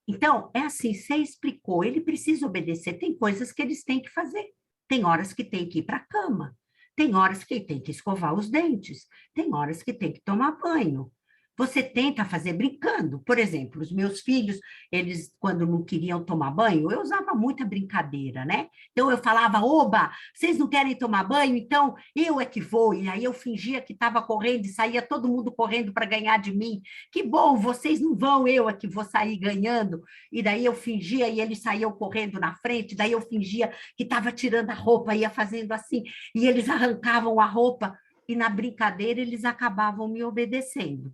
Então, é assim, você explicou, ele precisa obedecer. Tem coisas que eles têm que fazer. Tem horas que tem que ir para a cama. Tem horas que tem que escovar os dentes. Tem horas que tem que tomar banho. Você tenta fazer brincando. Por exemplo, os meus filhos, eles, quando não queriam tomar banho, eu usava muita brincadeira, né? Então, eu falava, oba, vocês não querem tomar banho? Então, eu é que vou. E aí eu fingia que estava correndo e saía todo mundo correndo para ganhar de mim. Que bom, vocês não vão, eu é que vou sair ganhando. E daí eu fingia e eles saíam correndo na frente. Daí eu fingia que estava tirando a roupa, ia fazendo assim. E eles arrancavam a roupa. E na brincadeira eles acabavam me obedecendo.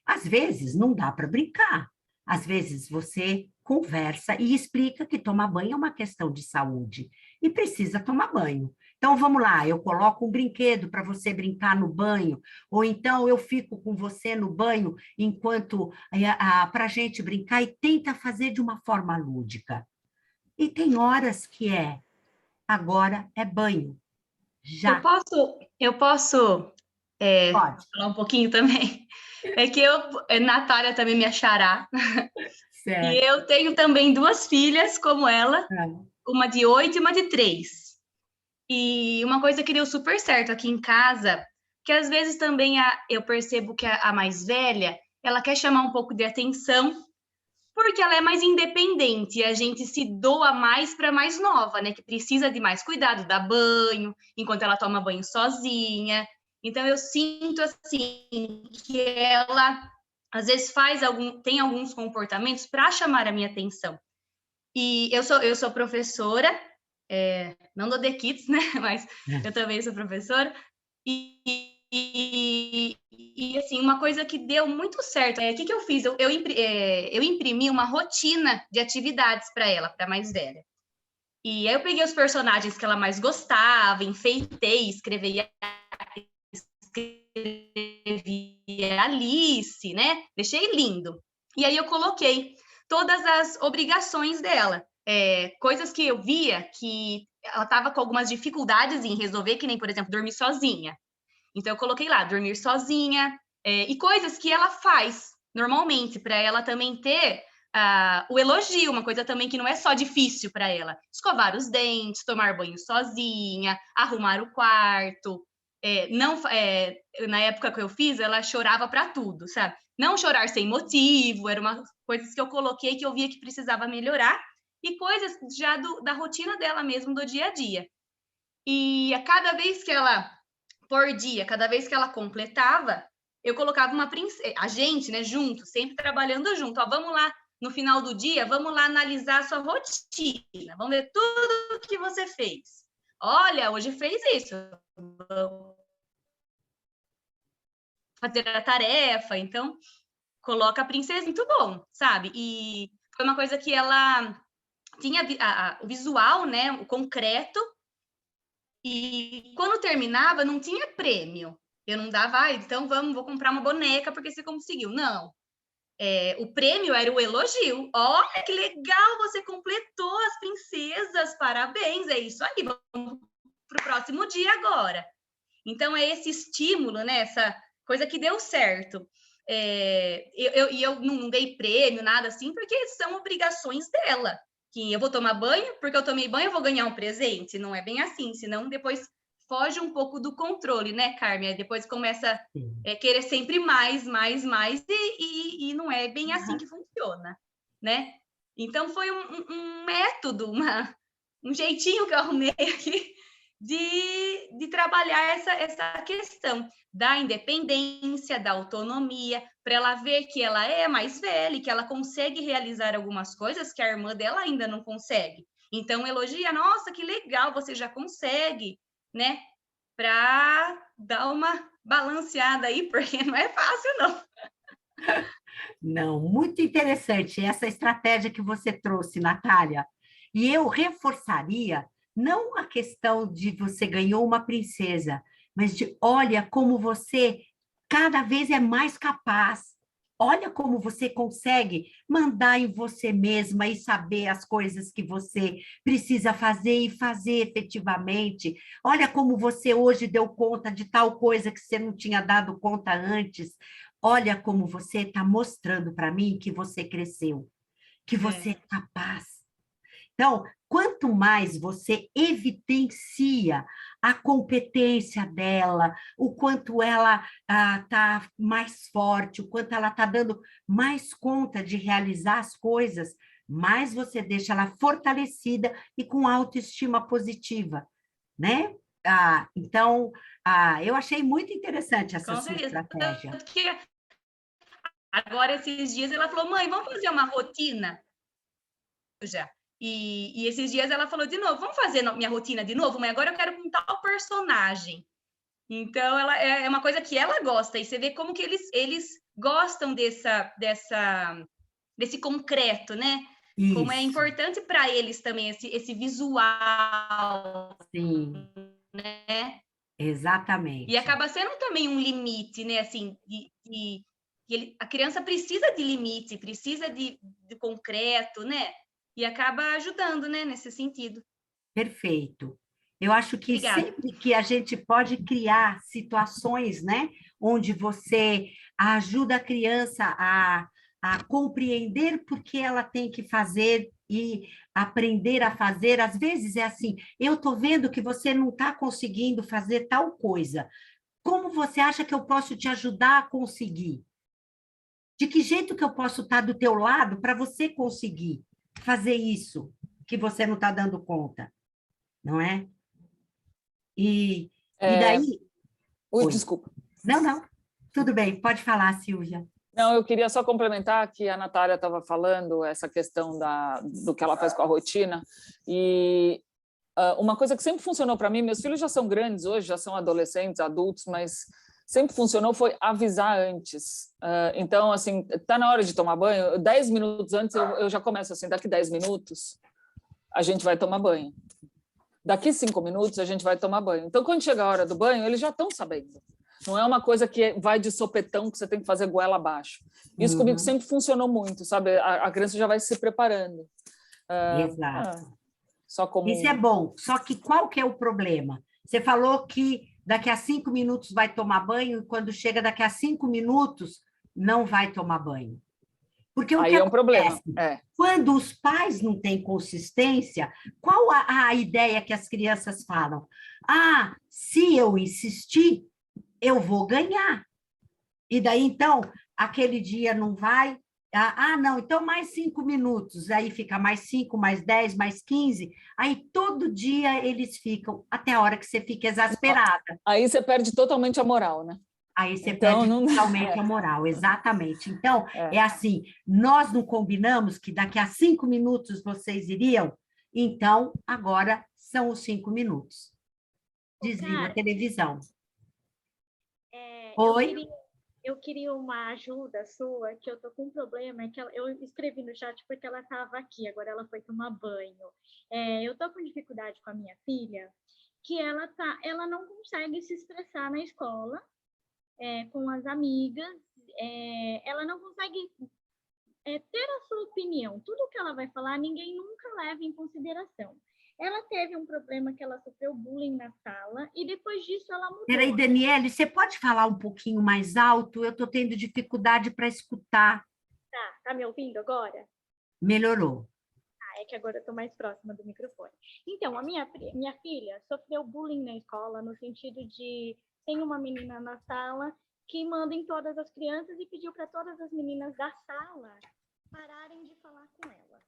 Às vezes não dá para brincar. Às vezes você conversa e explica que tomar banho é uma questão de saúde e precisa tomar banho. Então vamos lá, eu coloco um brinquedo para você brincar no banho, ou então eu fico com você no banho enquanto para a gente brincar e tenta fazer de uma forma lúdica. E tem horas que é agora é banho, Eu já posso, eu posso pode. falar um pouquinho também? É que Natália também me achará. E Certo. eu tenho também duas filhas como ela, É. uma de 8 e uma de 3. E uma coisa que deu super certo aqui em casa, que às vezes também eu percebo que a mais velha, ela quer chamar um pouco de atenção, porque ela é mais independente e a gente se doa mais para a mais nova, né? Que precisa de mais cuidado, dá banho, enquanto ela toma banho sozinha. Então eu sinto assim que ela às vezes tem alguns comportamentos para chamar a minha atenção. E eu sou professora, não do The Kids, né? Mas eu também sou professora. E assim, uma coisa que deu muito certo, o que eu fiz? Eu imprimi uma rotina de atividades para ela, para a mais velha. E aí eu peguei os personagens que ela mais gostava, enfeitei, escrevi Alice, né? Deixei lindo. E aí eu coloquei todas as obrigações dela, coisas que eu via que ela estava com algumas dificuldades em resolver, que nem, por exemplo, dormir sozinha. Então eu coloquei lá, dormir sozinha, e coisas que ela faz normalmente, para ela também ter o elogio, uma coisa também que não é só difícil para ela. Escovar os dentes, tomar banho sozinha, arrumar o quarto. Na época que eu fiz, ela chorava para tudo, sabe? Não chorar sem motivo, eram coisas que eu coloquei que eu via que precisava melhorar, e coisas já da rotina dela mesmo, do dia a dia. E a cada vez que ela, por dia, cada vez que ela completava, eu colocava uma princesa, a gente, né, junto, sempre trabalhando junto. Ó, vamos lá, no final do dia, vamos lá analisar a sua rotina, vamos ver tudo que você fez. Olha, hoje fez isso. Vamos fazer a tarefa, então coloca a princesa, muito bom, sabe? E foi uma coisa que ela tinha o visual, né, o concreto, e quando terminava não tinha prêmio. Eu não dava, então vou comprar uma boneca porque você conseguiu. Não. O prêmio era o elogio. Olha que legal, você completou as princesas, parabéns, é isso aí, vamos para o próximo dia agora. Então, é esse estímulo, né, essa coisa que deu certo. Eu não dei prêmio, nada assim, porque são obrigações dela. Que eu vou tomar banho, porque eu tomei banho, eu vou ganhar um presente. Não é bem assim, senão depois foge um pouco do controle, né, Carmen? Depois começa a querer sempre mais, e não é bem assim que funciona, né? Então, foi um método, um jeitinho que eu arrumei aqui de trabalhar essa questão da independência, da autonomia, para ela ver que ela é mais velha e que ela consegue realizar algumas coisas que a irmã dela ainda não consegue. Então, elogia, nossa, que legal, você já consegue, né? Para dar uma balanceada aí, porque não é fácil, não. Não, muito interessante essa estratégia que você trouxe, Natália. E eu reforçaria não a questão de você ganhou uma princesa, mas de olha como você cada vez é mais capaz. Olha como você consegue mandar em você mesma e saber as coisas que você precisa fazer e fazer efetivamente. Olha como você hoje deu conta de tal coisa que você não tinha dado conta antes. Olha como você está mostrando para mim que você cresceu, que você é capaz. Então, quanto mais você evidencia a competência dela, o quanto ela está mais forte, o quanto ela está dando mais conta de realizar as coisas, mais você deixa ela fortalecida e com autoestima positiva, né? Então, eu achei muito interessante essa sua estratégia. Agora, esses dias, ela falou, mãe, vamos fazer uma rotina? Já. E esses dias ela falou de novo, vamos fazer minha rotina de novo, mãe? Agora eu quero com tal personagem. Então, ela é uma coisa que ela gosta, e você vê como que eles gostam desse concreto, né? Isso. Como é importante para eles também esse visual. Sim. Né? Exatamente. E acaba sendo também um limite, né? Assim, a criança precisa de limite, precisa de concreto, né? E acaba ajudando, né, nesse sentido. Perfeito. Eu acho que Obrigada. sempre que a gente pode criar situações, né, onde você ajuda a criança a compreender por que ela tem que fazer e aprender a fazer, às vezes é assim, eu estou vendo que você não está conseguindo fazer tal coisa. Como você acha que eu posso te ajudar a conseguir? De que jeito que eu posso estar do teu lado para você conseguir fazer isso que você não está dando conta? Não é? E daí... Oi, desculpa. Não. Tudo bem, pode falar, Silvia. Não, eu queria só complementar que a Natália estava falando essa questão do que ela faz com a rotina. E uma coisa que sempre funcionou para mim, meus filhos já são grandes hoje, já são adolescentes, adultos, mas sempre funcionou foi avisar antes. Então, assim, tá na hora de tomar banho, 10 minutos antes eu já começo assim, daqui 10 minutos a gente vai tomar banho. Daqui 5 minutos a gente vai tomar banho. Então, quando chega a hora do banho, eles já estão sabendo. Não é uma coisa que vai de sopetão que você tem que fazer goela abaixo. Isso comigo sempre funcionou muito, sabe? A criança já vai se preparando. Exato. Só como... Isso é bom, só que qual que é o problema? Você falou que daqui a 5 minutos vai tomar banho e quando chega daqui a 5 minutos não vai tomar banho. Porque o aí que é um acontece? problema. Quando os pais não têm consistência, qual a ideia que as crianças falam? Ah, se eu insistir, eu vou ganhar. E daí, então, aquele dia não vai. Não, então mais 5 minutos. Aí fica mais 5, mais 10, mais 15. Aí todo dia eles ficam, até a hora que você fica exasperada. Aí você perde totalmente a moral, né? Aí você então, perde não... totalmente a moral, exatamente. Então, é assim, nós não combinamos que daqui a 5 minutos vocês iriam? Então, agora são os 5 minutos. Desliga a televisão. Oi? Eu queria uma ajuda sua, que eu tô com um problema, que eu escrevi no chat porque ela estava aqui, agora ela foi tomar banho. Eu tô com dificuldade com a minha filha, que ela não consegue se expressar na escola, com as amigas, ela não consegue ter a sua opinião. Tudo que ela vai falar, ninguém nunca leva em consideração. Ela teve um problema que ela sofreu bullying na sala e depois disso ela mudou. Peraí, Daniele, você pode falar um pouquinho mais alto? Eu estou tendo dificuldade para escutar. Tá me ouvindo agora? Melhorou. É que agora eu estou mais próxima do microfone. Então, a minha filha sofreu bullying na escola no sentido de tem uma menina na sala que manda em todas as crianças e pediu para todas as meninas da sala pararem de falar com ela.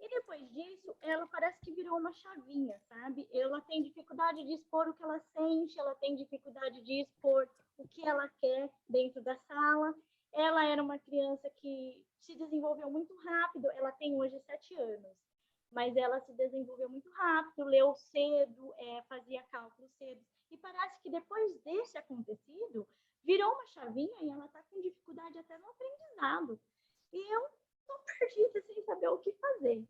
E depois disso, ela parece que virou uma chavinha, sabe? Ela tem dificuldade de expor o que ela sente, ela tem dificuldade de expor o que ela quer dentro da sala. Ela era uma criança que se desenvolveu muito rápido, ela tem hoje 7 anos, mas ela se desenvolveu muito rápido, leu cedo, fazia cálculos cedo. E parece que depois desse acontecido, virou uma chavinha e ela está com dificuldade até no aprendizado. E eu estou perdida sem saber o que fazer.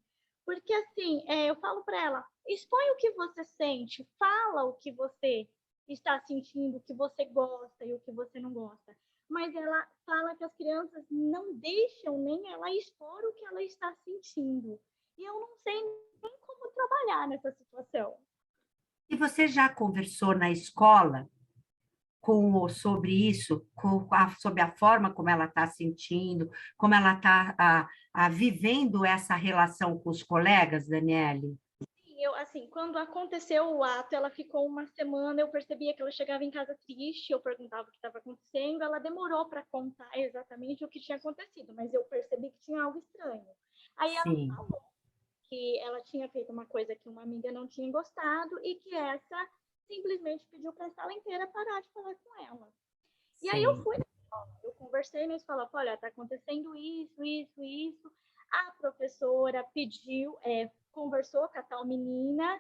Porque, assim, eu falo para ela, expõe o que você sente, fala o que você está sentindo, o que você gosta e o que você não gosta. Mas ela fala que as crianças não deixam nem ela expor o que ela está sentindo. E eu não sei nem como trabalhar nessa situação. E você já conversou na escola sobre isso, sobre a forma como ela está sentindo, como ela está vivendo essa relação com os colegas, Daniele? Sim, assim, quando aconteceu o ato, ela ficou uma semana, eu percebia que ela chegava em casa triste, eu perguntava o que estava acontecendo, ela demorou para contar exatamente o que tinha acontecido, mas eu percebi que tinha algo estranho. Aí Sim. ela falou que ela tinha feito uma coisa que uma amiga não tinha gostado e que essa simplesmente pediu para a sala inteira parar de falar com ela. E aí eu fui na escola, eu conversei na escola, falei, olha, está acontecendo isso. A professora pediu, conversou com a tal menina,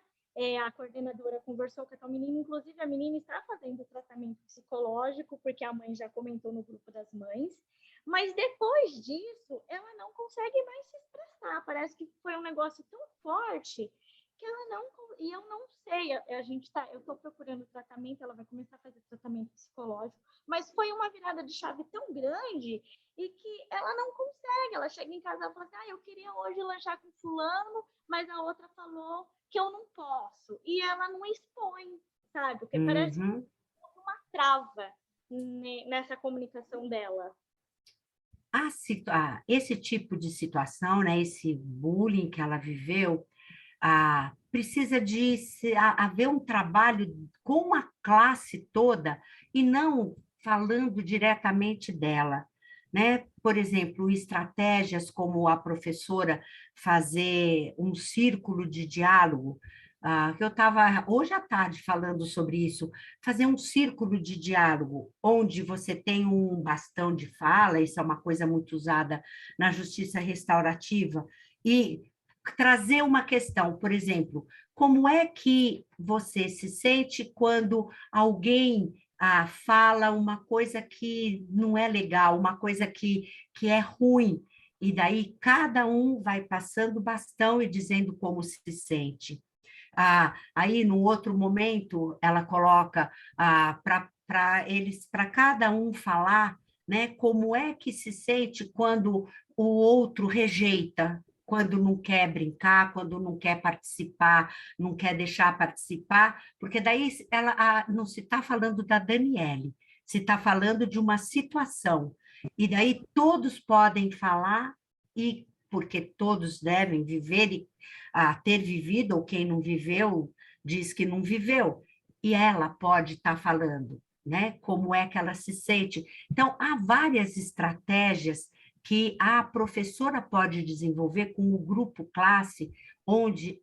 a coordenadora conversou com a tal menina, inclusive a menina está fazendo tratamento psicológico, porque a mãe já comentou no grupo das mães, mas depois disso, ela não consegue mais se expressar, parece que foi um negócio tão forte que ela não, e eu não sei, eu estou procurando tratamento, ela vai começar a fazer tratamento psicológico, mas foi uma virada de chave tão grande e que ela não consegue, ela chega em casa e fala assim, eu queria hoje lanchar com fulano, mas a outra falou que eu não posso, e ela não expõe, sabe, porque parece que tem uma trava nessa comunicação dela. Esse tipo de situação, né, esse bullying que ela viveu, precisa de haver um trabalho com a classe toda e não falando diretamente dela, né? Por exemplo, estratégias como a professora fazer um círculo de diálogo, que eu estava hoje à tarde falando sobre isso, fazer um círculo de diálogo, onde você tem um bastão de fala, isso é uma coisa muito usada na justiça restaurativa, e trazer uma questão, por exemplo, como é que você se sente quando alguém fala uma coisa que não é legal, uma coisa que é ruim, e daí cada um vai passando o bastão e dizendo como se sente. Aí, no outro momento, ela coloca para cada um falar, né, como é que se sente quando o outro rejeita, quando não quer brincar, quando não quer participar, não quer deixar participar, porque daí ela não se está falando da Daniele, se está falando de uma situação. E daí todos podem falar, e porque todos devem viver e ter vivido, ou quem não viveu diz que não viveu, e ela pode estar falando, né? Como é que ela se sente. Então, há várias estratégias que a professora pode desenvolver com o grupo classe, onde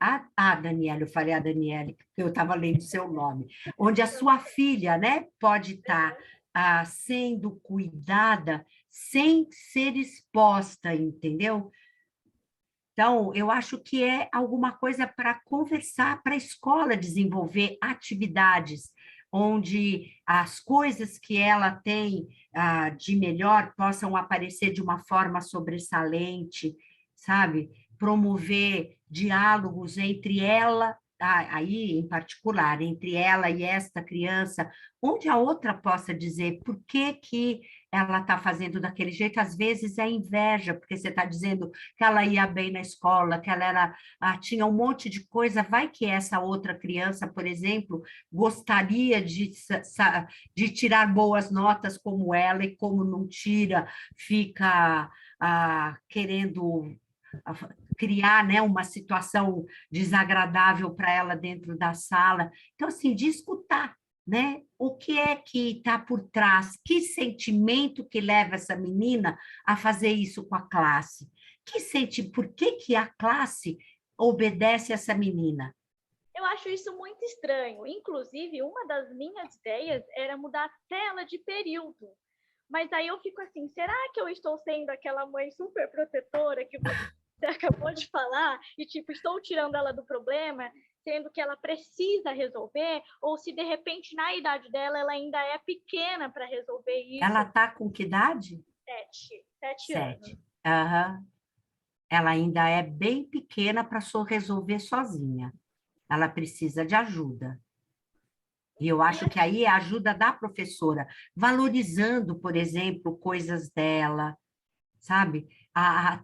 Daniela, eu falei a Daniele, porque eu estava lendo seu nome, onde a sua filha, né, pode estar sendo cuidada sem ser exposta, entendeu? Então, eu acho que é alguma coisa para conversar, para a escola desenvolver atividades onde as coisas que ela tem de melhor possam aparecer de uma forma sobressalente, sabe? Promover diálogos entre ela, aí em particular, entre ela e esta criança, onde a outra possa dizer por que que ela está fazendo daquele jeito. Às vezes é inveja, porque você está dizendo que ela ia bem na escola, que ela era, tinha um monte de coisa. Vai que essa outra criança, por exemplo, gostaria de tirar boas notas como ela, e como não tira, fica querendo criar, né, uma situação desagradável para ela dentro da sala. Então, assim, de escutar, né? O que é que está por trás? Que sentimento que leva essa menina a fazer isso com a classe? Por que que a classe obedece essa menina? Eu acho isso muito estranho. Inclusive, uma das minhas ideias era mudar a tela de período. Mas aí eu fico assim, será que eu estou sendo aquela mãe super protetora que você acabou de falar? E, tipo, estou tirando ela do problema, sendo que ela precisa resolver? Ou se, de repente, na idade dela, ela ainda é pequena para resolver isso? Ela está com que idade? 7 anos. Uhum. Ela ainda é bem pequena para resolver sozinha. Ela precisa de ajuda. E eu acho que aí é a ajuda da professora, valorizando, por exemplo, coisas dela, sabe?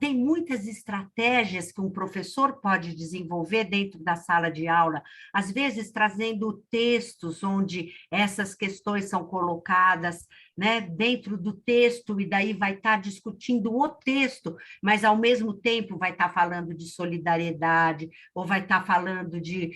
Tem muitas estratégias que um professor pode desenvolver dentro da sala de aula, às vezes trazendo textos onde essas questões são colocadas, né, dentro do texto, e daí vai estar discutindo o texto, mas ao mesmo tempo vai estar falando de solidariedade, ou vai estar falando de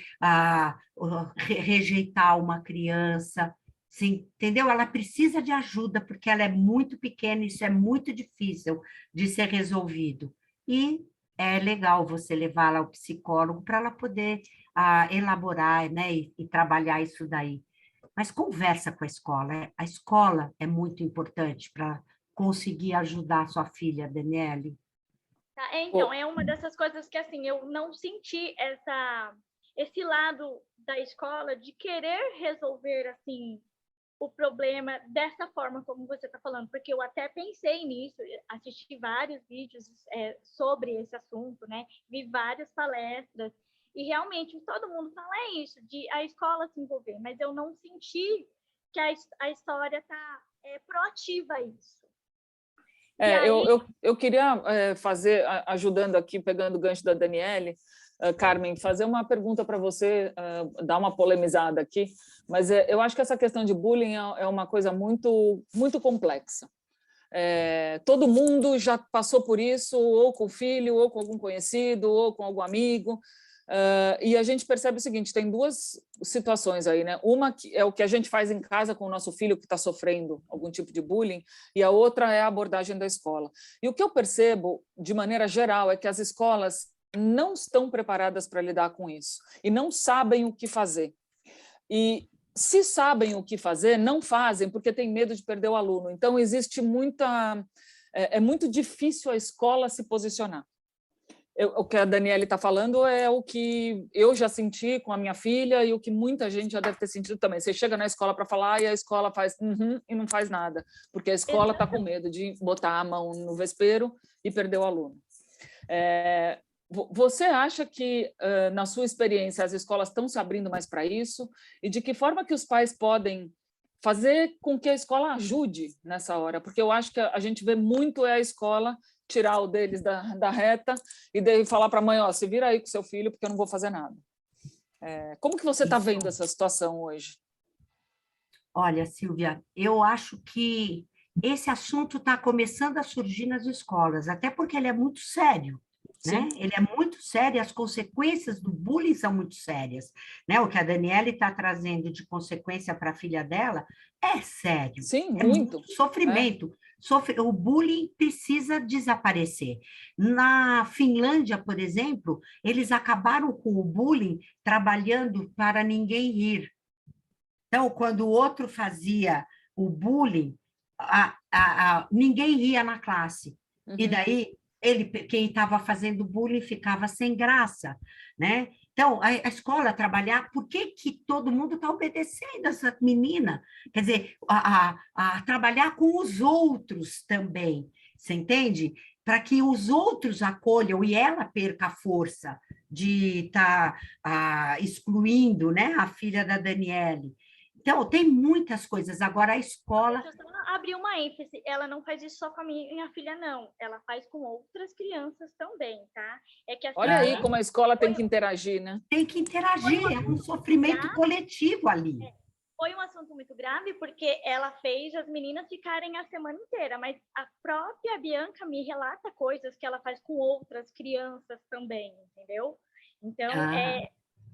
rejeitar uma criança. Sim, entendeu? Ela precisa de ajuda, porque ela é muito pequena, isso é muito difícil de ser resolvido. E é legal você levá-la ao psicólogo para ela poder elaborar, né, e trabalhar isso daí. Mas conversa com a escola. A escola é muito importante para conseguir ajudar a sua filha, Daniele. Tá, então, é uma dessas coisas que, assim, eu não senti esse lado da escola de querer resolver, assim, o problema dessa forma como você está falando, porque eu até pensei nisso, assisti vários vídeos sobre esse assunto, né? Vi várias palestras, e realmente todo mundo fala isso, de a escola se envolver, mas eu não senti que a história está proativa a isso. Eu queria fazer, ajudando aqui, pegando o gancho da Daniele, Carmen, fazer uma pergunta para você, dar uma polemizada aqui, mas eu acho que essa questão de bullying é uma coisa muito, muito complexa. Todo mundo já passou por isso, ou com o filho, ou com algum conhecido, ou com algum amigo, e a gente percebe o seguinte, tem duas situações aí, né? Uma que é o que a gente faz em casa com o nosso filho que está sofrendo algum tipo de bullying, e a outra é a abordagem da escola. E o que eu percebo, de maneira geral, é que as escolas não estão preparadas para lidar com isso, e não sabem o que fazer. E se sabem o que fazer, não fazem, porque tem medo de perder o aluno. Então, existe muita... É muito difícil a escola se posicionar. O que a Daniele está falando é o que eu já senti com a minha filha e o que muita gente já deve ter sentido também. Você chega na escola para falar e a escola faz e não faz nada, porque a escola está com medo de botar a mão no vespeiro e perder o aluno. Você acha que, na sua experiência, as escolas estão se abrindo mais para isso? E de que forma que os pais podem fazer com que a escola ajude nessa hora? Porque eu acho que a gente vê muito a escola tirar o deles da reta e daí falar para a mãe, ó, se vira aí com seu filho, porque eu não vou fazer nada. Como que você está vendo essa situação hoje? Olha, Silvia, eu acho que esse assunto está começando a surgir nas escolas, até porque ele é muito sério, né? Ele é muito sério e as consequências do bullying são muito sérias, né? O que a Daniele está trazendo de consequência para a filha dela é sério. Sim, é muito sofrimento. O bullying precisa desaparecer. Na Finlândia, por exemplo, eles acabaram com o bullying trabalhando para ninguém rir. Então, quando o outro fazia o bullying, ninguém ria na classe. E daí, quem estava fazendo bullying ficava sem graça, né? Então, a escola trabalhar, por que todo mundo está obedecendo essa menina? Quer dizer, trabalhar com os outros também, você entende? Para que os outros acolham e ela perca a força de estar excluindo, né, a filha da Daniele. Então, tem muitas coisas. Agora, a escola... Deixa eu só abrir uma ênfase. Ela não faz isso só com a minha filha, não. Ela faz com outras crianças também, tá? Olha aí como a escola tem que interagir, né? Tem que interagir, é um sofrimento coletivo ali. Foi um assunto muito grave, porque ela fez as meninas ficarem a semana inteira, mas a própria Bianca me relata coisas que ela faz com outras crianças também, entendeu? Então,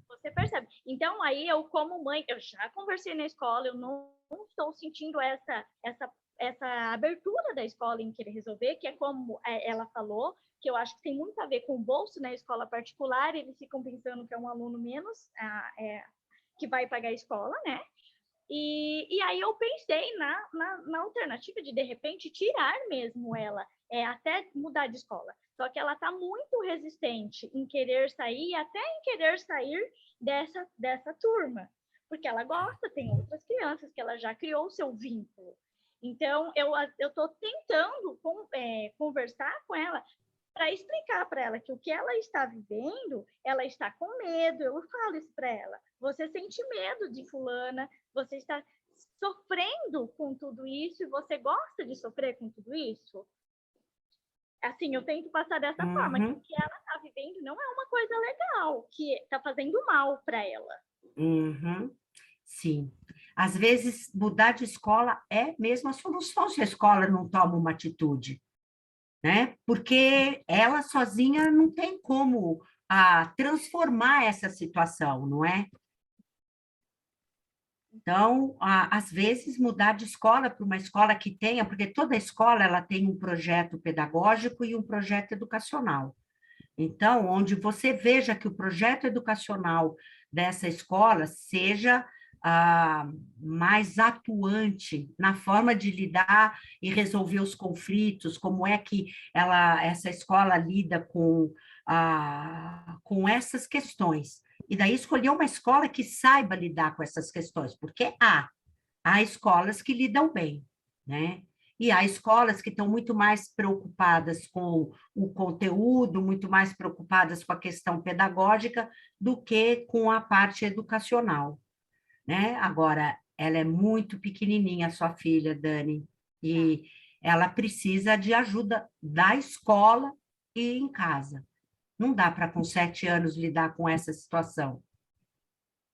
você percebe. Então, aí eu, como mãe, eu já conversei na escola, eu não estou sentindo essa abertura da escola em querer resolver, que é como ela falou, que eu acho que tem muito a ver com o bolso na escola particular, eles ficam pensando que é um aluno menos que vai pagar a escola, né? E aí eu pensei na alternativa de repente, tirar mesmo ela, até mudar de escola. Só que ela está muito resistente em querer sair, até em querer sair dessa turma. Porque ela gosta, tem outras crianças que ela já criou o seu vínculo. Então, eu estou tentando conversar com ela para explicar para ela que o que ela está vivendo, ela está com medo. Eu falo isso para ela. Você sente medo de fulana, você está sofrendo com tudo isso e você gosta de sofrer com tudo isso? Assim, eu tento passar dessa forma, que o que ela está vivendo não é uma coisa legal, que está fazendo mal para ela. Sim. Às vezes, mudar de escola é mesmo a solução, se a escola não toma uma atitude, né? Porque ela sozinha não tem como transformar essa situação, não é? Então, às vezes, mudar de escola para uma escola que tenha, porque toda escola ela tem um projeto pedagógico e um projeto educacional. Então, onde você veja que o projeto educacional dessa escola seja mais atuante na forma de lidar e resolver os conflitos, como é que essa escola lida com essas questões. E daí escolher uma escola que saiba lidar com essas questões, porque há escolas que lidam bem, né? E há escolas que estão muito mais preocupadas com o conteúdo, muito mais preocupadas com a questão pedagógica do que com a parte educacional, né? Agora, ela é muito pequenininha, sua filha, Dani, e ela precisa de ajuda da escola e em casa. Não dá para, com 7 anos, lidar com essa situação.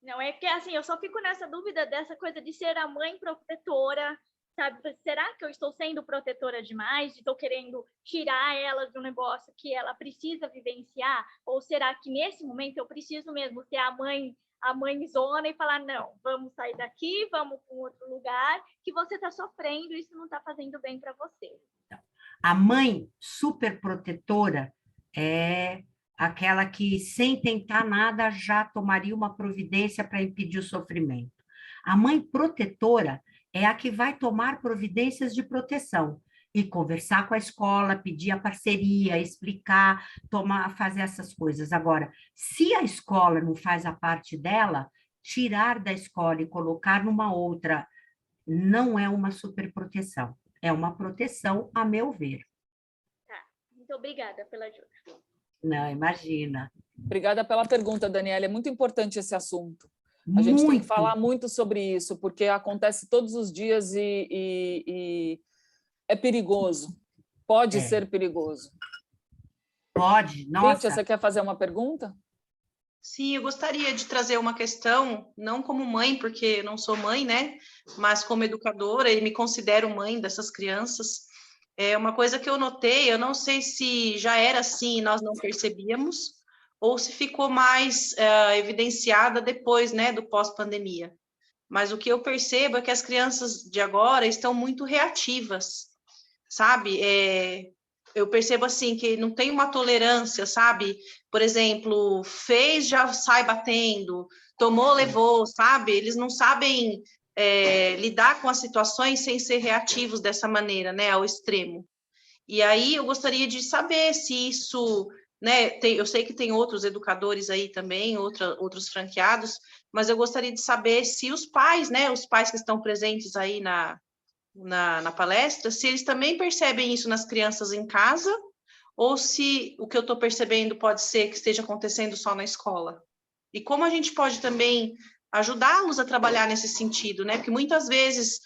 Não, é porque, assim, eu só fico nessa dúvida dessa coisa de ser a mãe protetora, sabe? Será que eu estou sendo protetora demais? Estou querendo tirar ela de um negócio que ela precisa vivenciar? Ou será que, nesse momento, eu preciso mesmo ser a mãezona e falar, não, vamos sair daqui, vamos para um outro lugar, que você está sofrendo, isso não está fazendo bem para você. A mãe super protetora é aquela que, sem tentar nada, já tomaria uma providência para impedir o sofrimento. A mãe protetora é a que vai tomar providências de proteção. e conversar com a escola, pedir a parceria, explicar, fazer essas coisas. Agora, se a escola não faz a parte dela, tirar da escola e colocar numa outra não é uma superproteção, é uma proteção, a meu ver. Tá, muito obrigada pela ajuda. Não, imagina. Obrigada pela pergunta, Daniela. É muito importante esse assunto. A gente tem que falar muito sobre isso, porque acontece todos os dias e é perigoso. Pode ser perigoso. Pode, nossa. Cíntia, você quer fazer uma pergunta? Sim, eu gostaria de trazer uma questão, não como mãe, porque eu não sou mãe, né? Mas como educadora e me considero mãe dessas crianças. É uma coisa que eu notei, eu não sei se já era assim e nós não percebíamos, ou se ficou mais evidenciada depois, né, do pós-pandemia. Mas o que eu percebo é que as crianças de agora estão muito reativas, sabe? Eu percebo assim que não tem uma tolerância, sabe? Por exemplo, fez, já sai batendo, tomou, levou, sabe? Eles não sabem lidar com as situações sem ser reativos dessa maneira, né? Ao extremo. E aí eu gostaria de saber se isso, né? Eu sei que tem outros educadores aí também, outros franqueados, mas eu gostaria de saber se os pais, né? Os pais que estão presentes aí na palestra, se eles também percebem isso nas crianças em casa, ou se o que eu estou percebendo pode ser que esteja acontecendo só na escola. E como a gente pode também ajudá-los a trabalhar nesse sentido, né? Porque muitas vezes,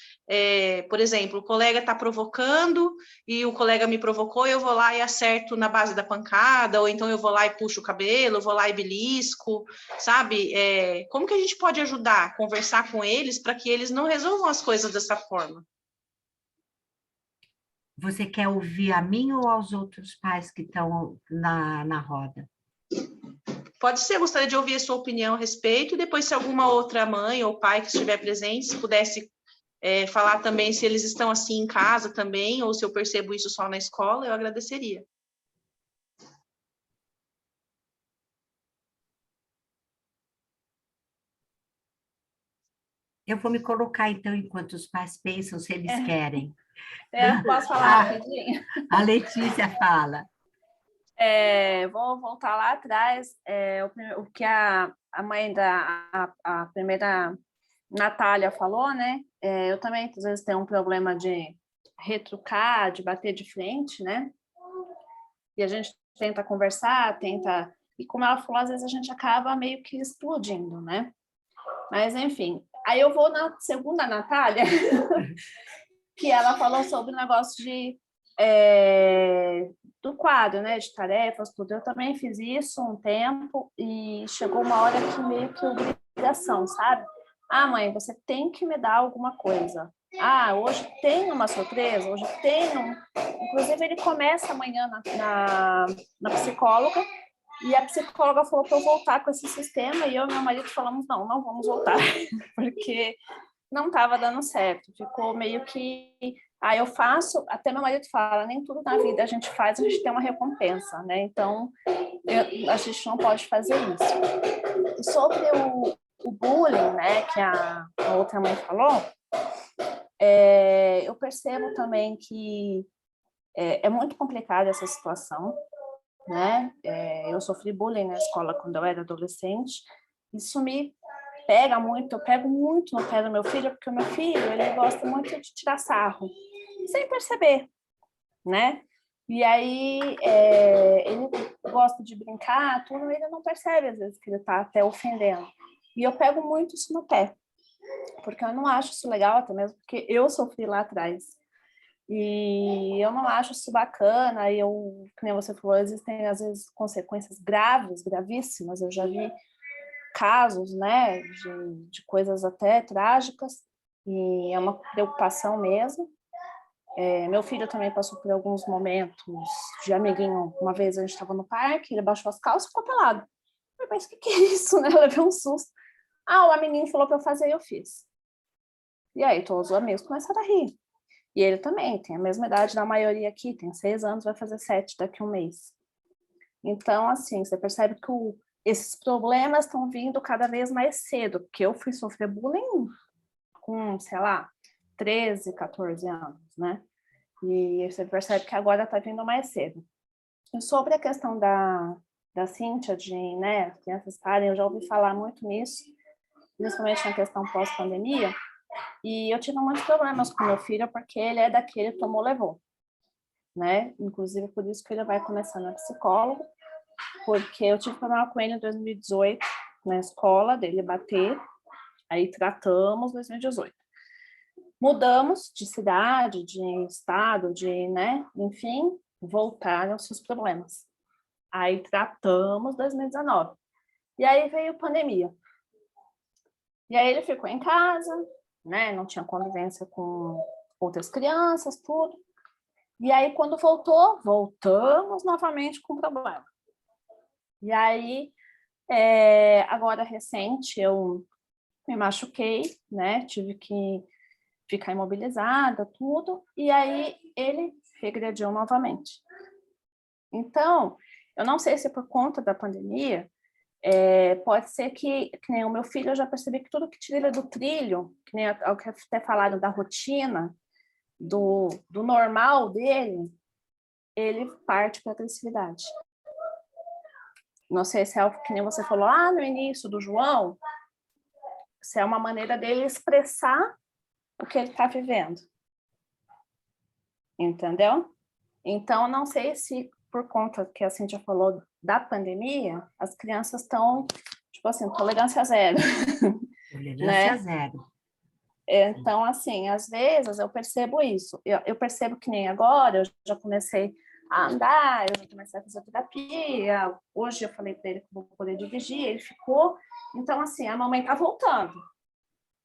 por exemplo, o colega está provocando e o colega me provocou, eu vou lá e acerto na base da pancada, ou então eu vou lá e puxo o cabelo, eu vou lá e belisco, sabe? Como que a gente pode ajudar, conversar com eles para que eles não resolvam as coisas dessa forma? Você quer ouvir a mim ou aos outros pais que estão na roda? Pode ser, eu gostaria de ouvir a sua opinião a respeito, e depois se alguma outra mãe ou pai que estiver presente, se pudesse falar também se eles estão assim em casa também, ou se eu percebo isso só na escola, eu agradeceria. Eu vou me colocar, então, enquanto os pais pensam se eles querem. Posso falar rapidinho? A Letícia fala. Vou voltar lá atrás, o que a mãe a primeira Natália falou, né? Eu também, às vezes, tenho um problema de retrucar, de bater de frente, né? E a gente tenta conversar, e como ela falou, às vezes a gente acaba meio que explodindo, né? Mas, enfim, aí eu vou na segunda Natália, que ela falou sobre o negócio do quadro, né, de tarefas, tudo. Eu também fiz isso um tempo e chegou uma hora que meio que obrigação, sabe? Ah, mãe, você tem que me dar alguma coisa. Ah, hoje tem uma surpresa, hoje tem Inclusive, ele começa amanhã na psicóloga, e a psicóloga falou para eu voltar com esse sistema, e eu e meu marido falamos, não vamos voltar, porque não estava dando certo. Ficou meio que... eu faço, até meu marido fala, nem tudo na vida a gente faz, a gente tem uma recompensa, né? Então, a gente não pode fazer isso. E sobre o bullying, né, que a outra mãe falou, eu percebo também que é muito complicada essa situação, né? Eu sofri bullying na escola quando eu era adolescente. Isso me pega muito, eu pego muito no pé do meu filho, porque o meu filho, ele gosta muito de tirar sarro, sem perceber, né? E aí, ele gosta de brincar, tudo, ele não percebe, às vezes, que ele está até ofendendo. E eu pego muito isso no pé, porque eu não acho isso legal, até mesmo porque eu sofri lá atrás. E eu não acho isso bacana, como você falou, existem, às vezes, consequências graves, gravíssimas. Eu já vi casos, né, de coisas até trágicas, e é uma preocupação mesmo. Meu filho também passou por alguns momentos de amiguinho. Uma vez a gente estava no parque, ele baixou as calças e ficou pelado. Eu pensei, o que é isso, né? Eu levei um susto. O amiguinho falou para eu fazer e eu fiz. E aí todos os amigos começaram a rir. E ele também tem a mesma idade da maioria aqui, tem 6 anos, vai fazer 7 daqui a um mês. Então, assim, você percebe que esses problemas estão vindo cada vez mais cedo, porque eu fui sofrer bullying com, sei lá, 13, 14 anos, né? E você percebe que agora está vindo mais cedo. E sobre a questão da Cíntia, de, né, as crianças estarem, eu já ouvi falar muito nisso, principalmente na questão pós-pandemia, e eu tive muitos problemas com meu filho, porque ele é daquele que tomou, levou, né? Inclusive, por isso que ele vai começar na psicóloga, porque eu tive problema com ele em 2018, na escola, dele bater, aí tratamos em 2018. Mudamos de cidade, de estado, de, né, enfim, voltaram os seus problemas. Aí tratamos em 2019. E aí veio a pandemia. E aí ele ficou em casa, né, não tinha convivência com outras crianças, tudo. E aí quando voltou, voltamos novamente com o problema. E aí, agora recente, eu me machuquei, né, tive que ficar imobilizada, tudo, e aí ele regrediu novamente. Então, eu não sei se por conta da pandemia, pode ser que nem o meu filho, eu já percebi que tudo que tira ele do trilho, que nem o que até falaram da rotina, do normal dele, ele parte para a agressividade. Não sei se é algo que nem você falou lá no início do João, se é uma maneira dele expressar o que ele está vivendo. Entendeu? Então, não sei se por conta que a Cíntia falou da pandemia, as crianças estão, tipo assim, tolerância zero. Tolerância né? zero. Então, assim, às vezes eu percebo isso. Eu percebo que nem agora, eu já comecei a andar, eu já comecei a fazer terapia. Hoje eu falei para ele que vou poder dirigir, ele ficou. Então, assim, a mamãe está voltando.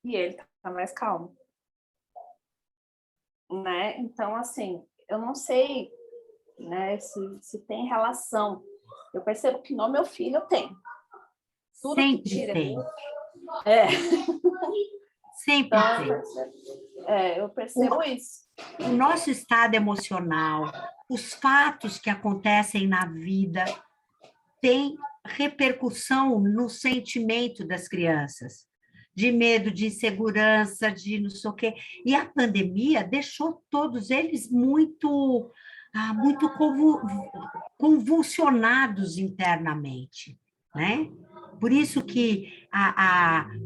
E ele está mais calmo. Né? Então, assim, eu não sei, né, se tem relação. Eu percebo que no meu filho tem. Tudo Sempre que tira. tem. Sempre Então, tem. eu percebo isso. O nosso estado emocional, os fatos que acontecem na vida, têm repercussão no sentimento das crianças, de medo, de insegurança, de não sei o quê. E a pandemia deixou todos eles muito convulsionados internamente, né? Por isso que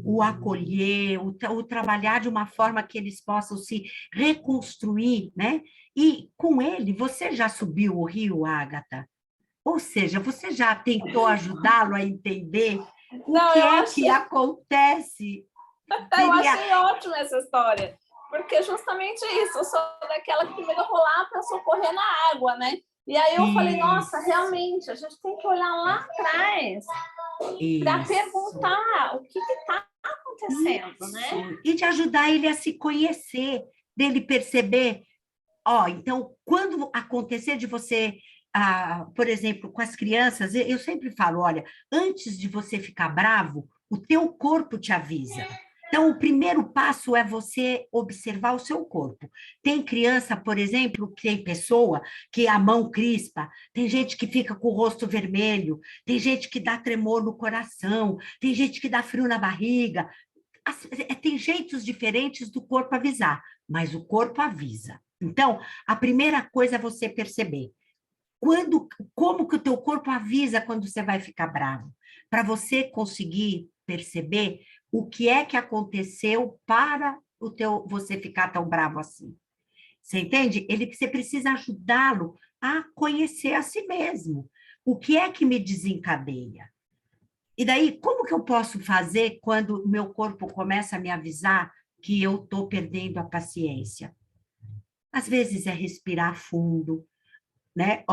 o acolher, o trabalhar de uma forma que eles possam se reconstruir, né? E com ele, você já subiu o rio, Ágata? Ou seja, você já tentou ajudá-lo a entender o que é que acontece? Eu achei ótima essa história, porque justamente isso, eu sou daquela que primeiro vou lá para socorrer na água, né? E aí eu falei, nossa, realmente, a gente tem que olhar lá atrás para perguntar o que está acontecendo, né? E de ajudar ele a se conhecer, dele perceber, então, quando acontecer de você, por exemplo, com as crianças, eu sempre falo, olha, antes de você ficar bravo, o teu corpo te avisa. Então, o primeiro passo é você observar o seu corpo. Tem criança, por exemplo, tem pessoa que a mão crispa, tem gente que fica com o rosto vermelho, tem gente que dá tremor no coração, tem gente que dá frio na barriga. Tem jeitos diferentes do corpo avisar, mas o corpo avisa. Então, a primeira coisa é você perceber como que o teu corpo avisa quando você vai ficar bravo, para você conseguir perceber o que é que aconteceu para você ficar tão bravo assim. Você entende? Você precisa ajudá-lo a conhecer a si mesmo. O que é que me desencadeia? E daí, como que eu posso fazer quando o meu corpo começa a me avisar que eu estou perdendo a paciência? Às vezes é respirar fundo, né?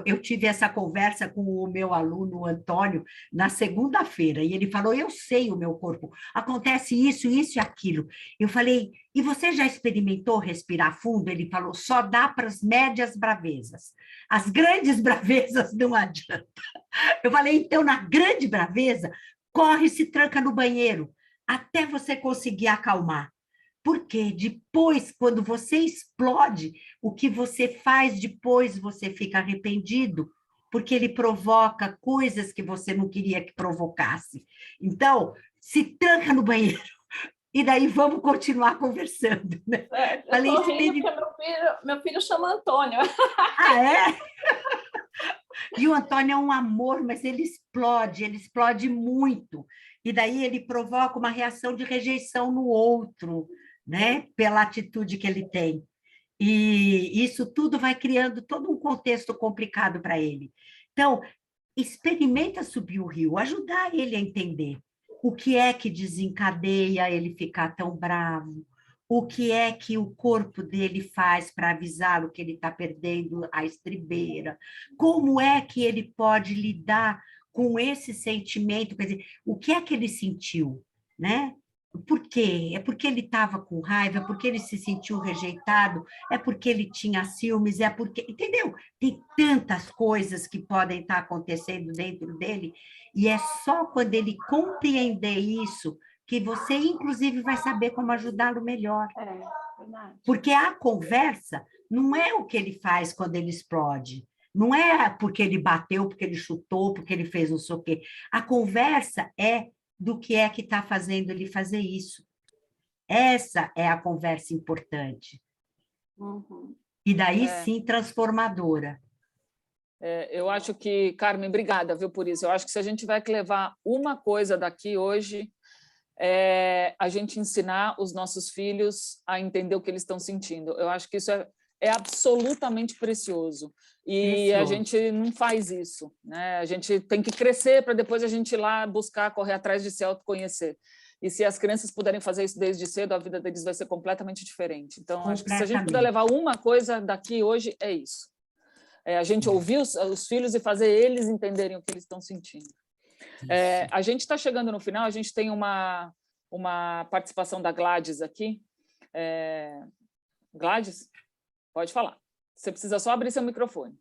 Eu tive essa conversa com o meu aluno Antônio na segunda-feira, e ele falou, eu sei o meu corpo, acontece isso, isso e aquilo. Eu falei, e você já experimentou respirar fundo? Ele falou, só dá para as médias bravezas. As grandes bravezas não adianta. Eu falei, então, na grande braveza, corre e se tranca no banheiro, até você conseguir acalmar. Porque depois, quando você explode, o que você faz depois, você fica arrependido, porque ele provoca coisas que você não queria que provocasse. Então, se tranca no banheiro, e daí vamos continuar conversando, né? Eu tô rindo porque meu filho chama Antônio. Ah, é? E o Antônio é um amor, mas ele explode muito. E daí ele provoca uma reação de rejeição no outro, né? Pela atitude que ele tem. E isso tudo vai criando todo um contexto complicado para ele. Então, experimenta subir o rio, ajudar ele a entender o que é que desencadeia ele ficar tão bravo, o que é que o corpo dele faz para avisá-lo que ele está perdendo a estribeira, como é que ele pode lidar com esse sentimento, quer dizer, o que é que ele sentiu, né? Por quê? É porque ele estava com raiva, é porque ele se sentiu rejeitado, é porque ele tinha ciúmes, é porque, entendeu? Tem tantas coisas que podem estar acontecendo dentro dele, e é só quando ele compreender isso que você, inclusive, vai saber como ajudá-lo melhor. Verdade. Porque a conversa não é o que ele faz quando ele explode. Não é porque ele bateu, porque ele chutou, porque ele fez não sei o quê. A conversa é do que é que está fazendo ele fazer isso. Essa é a conversa importante. Uhum. E daí sim transformadora. Eu acho que, Carmen, obrigada, viu, por isso. Eu acho que se a gente tiver que levar uma coisa daqui hoje, é a gente ensinar os nossos filhos a entender o que eles estão sentindo. Eu acho que isso é absolutamente precioso. E a gente não faz isso, né? A gente tem que crescer para depois a gente ir lá buscar, correr atrás de se autoconhecer. E se as crianças puderem fazer isso desde cedo, a vida deles vai ser completamente diferente. Então, acho que se a gente puder levar uma coisa daqui hoje, é isso. É a gente ouvir os filhos e fazer eles entenderem o que eles estão sentindo. A gente está chegando no final, a gente tem uma participação da Gladys aqui. Gladys, pode falar. Você precisa só abrir seu microfone.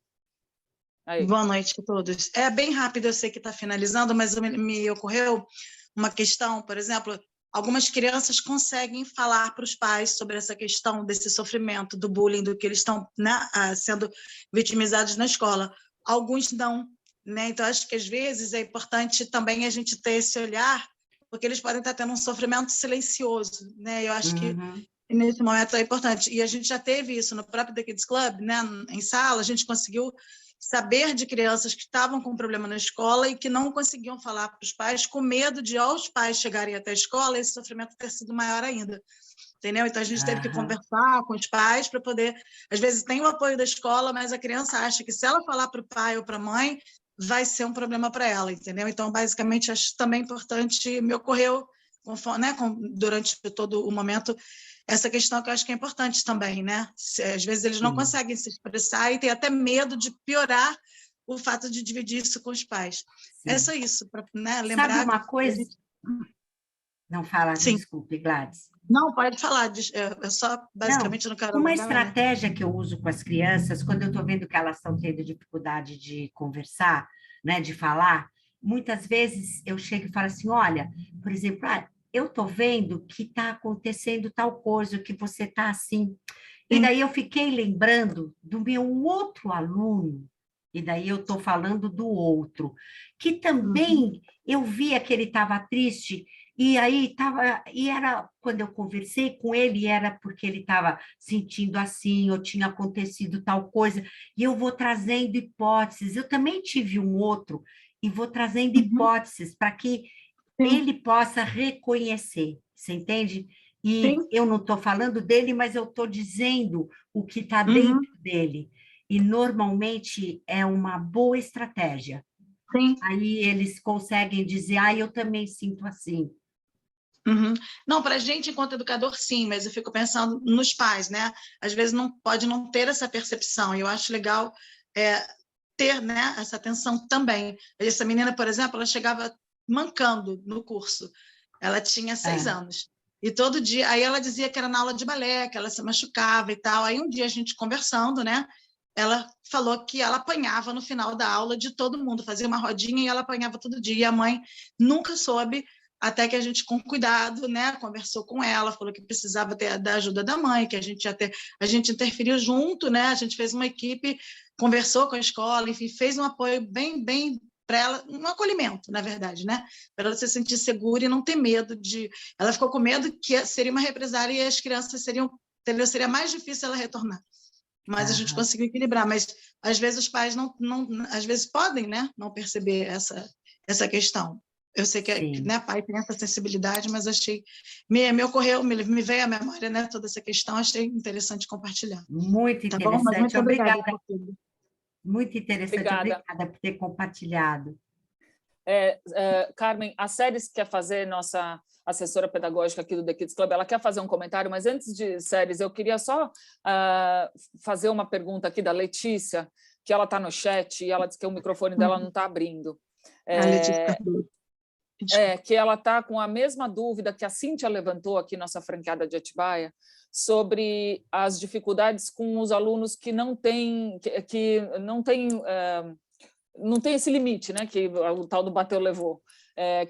Aí. Boa noite a todos. É bem rápido, eu sei que está finalizando, mas me ocorreu uma questão, por exemplo, algumas crianças conseguem falar para os pais sobre essa questão desse sofrimento, do bullying, do que eles estão, né, sendo vitimizados na escola. Alguns não, né? Então, acho que às vezes é importante também a gente ter esse olhar, porque eles podem estar tendo um sofrimento silencioso, né? Eu acho que nesse momento é importante. E a gente já teve isso no próprio The Kids Club, né? Em sala, a gente conseguiu saber de crianças que estavam com problema na escola e que não conseguiam falar para os pais, com medo de, ao os pais chegarem até a escola, esse sofrimento ter sido maior ainda. Entendeu? Então, a gente teve que conversar com os pais para poder... Às vezes tem o apoio da escola, mas a criança acha que se ela falar para o pai ou para a mãe, vai ser um problema para ela, entendeu? Então, basicamente, acho também importante, me ocorreu, né, durante todo o momento, essa questão que eu acho que é importante também, né? Às vezes eles não conseguem se expressar e têm até medo de piorar o fato de dividir isso com os pais. É só isso, para, né, lembrar... Sabe uma coisa? Não fala, desculpe, Gladys. Não, pode falar, eu só basicamente não quero... Uma estratégia que eu uso com as crianças, quando eu estou vendo que elas estão tendo dificuldade de conversar, né, de falar, muitas vezes eu chego e falo assim, olha, por exemplo, eu estou vendo que está acontecendo tal coisa, que você está assim. E daí eu fiquei lembrando do meu outro aluno, e daí eu estou falando do outro, que também eu via que ele estava triste, e aí era quando eu conversei com ele, era porque ele estava sentindo assim, ou tinha acontecido tal coisa, e eu vou trazendo hipóteses. Eu também tive um outro, e vou trazendo hipóteses para que ele possa reconhecer, você entende? E eu não estou falando dele, mas eu estou dizendo o que está dentro dele. E, normalmente, é uma boa estratégia. Aí eles conseguem dizer, eu também sinto assim. Não, para a gente, enquanto educador, sim, mas eu fico pensando nos pais, né? Às vezes pode não ter essa percepção, e eu acho legal ter, né, essa atenção também. Essa menina, por exemplo, ela chegava mancando no curso. Ela tinha 6 anos. E todo dia, aí ela dizia que era na aula de balé, que ela se machucava e tal. Aí um dia a gente conversando, né? Ela falou que ela apanhava no final da aula de todo mundo, fazia uma rodinha e ela apanhava todo dia. E a mãe nunca soube, até que a gente, com cuidado, né, conversou com ela, falou que precisava ter da ajuda da mãe, que a gente interferiu junto, né? A gente fez uma equipe, conversou com a escola, enfim, fez um apoio bem para ela, um acolhimento, na verdade, né? Para ela se sentir segura e não ter medo de... Ela ficou com medo que seria uma represália e as crianças seriam... Entendeu? Seria mais difícil ela retornar. Mas a gente conseguiu equilibrar. Mas, às vezes, os pais às vezes podem, né, não perceber essa questão. Eu sei que, né, pai tem essa sensibilidade, mas achei... Me ocorreu, me veio à memória, né, toda essa questão, achei interessante compartilhar. Muito Tá bom? Mas interessante, muito obrigada. por tudo. Muito interessante, obrigada por ter compartilhado. Carmen, a Séries quer fazer, nossa assessora pedagógica aqui do The Kids Club, ela quer fazer um comentário, mas antes de Séries, eu queria só fazer uma pergunta aqui da Letícia, que ela está no chat e ela disse que o microfone dela não está abrindo. Que ela está com a mesma dúvida que a Cíntia levantou aqui, nossa franqueada de Atibaia, sobre as dificuldades com os alunos que não têm esse limite, né, que o tal do bateu levou,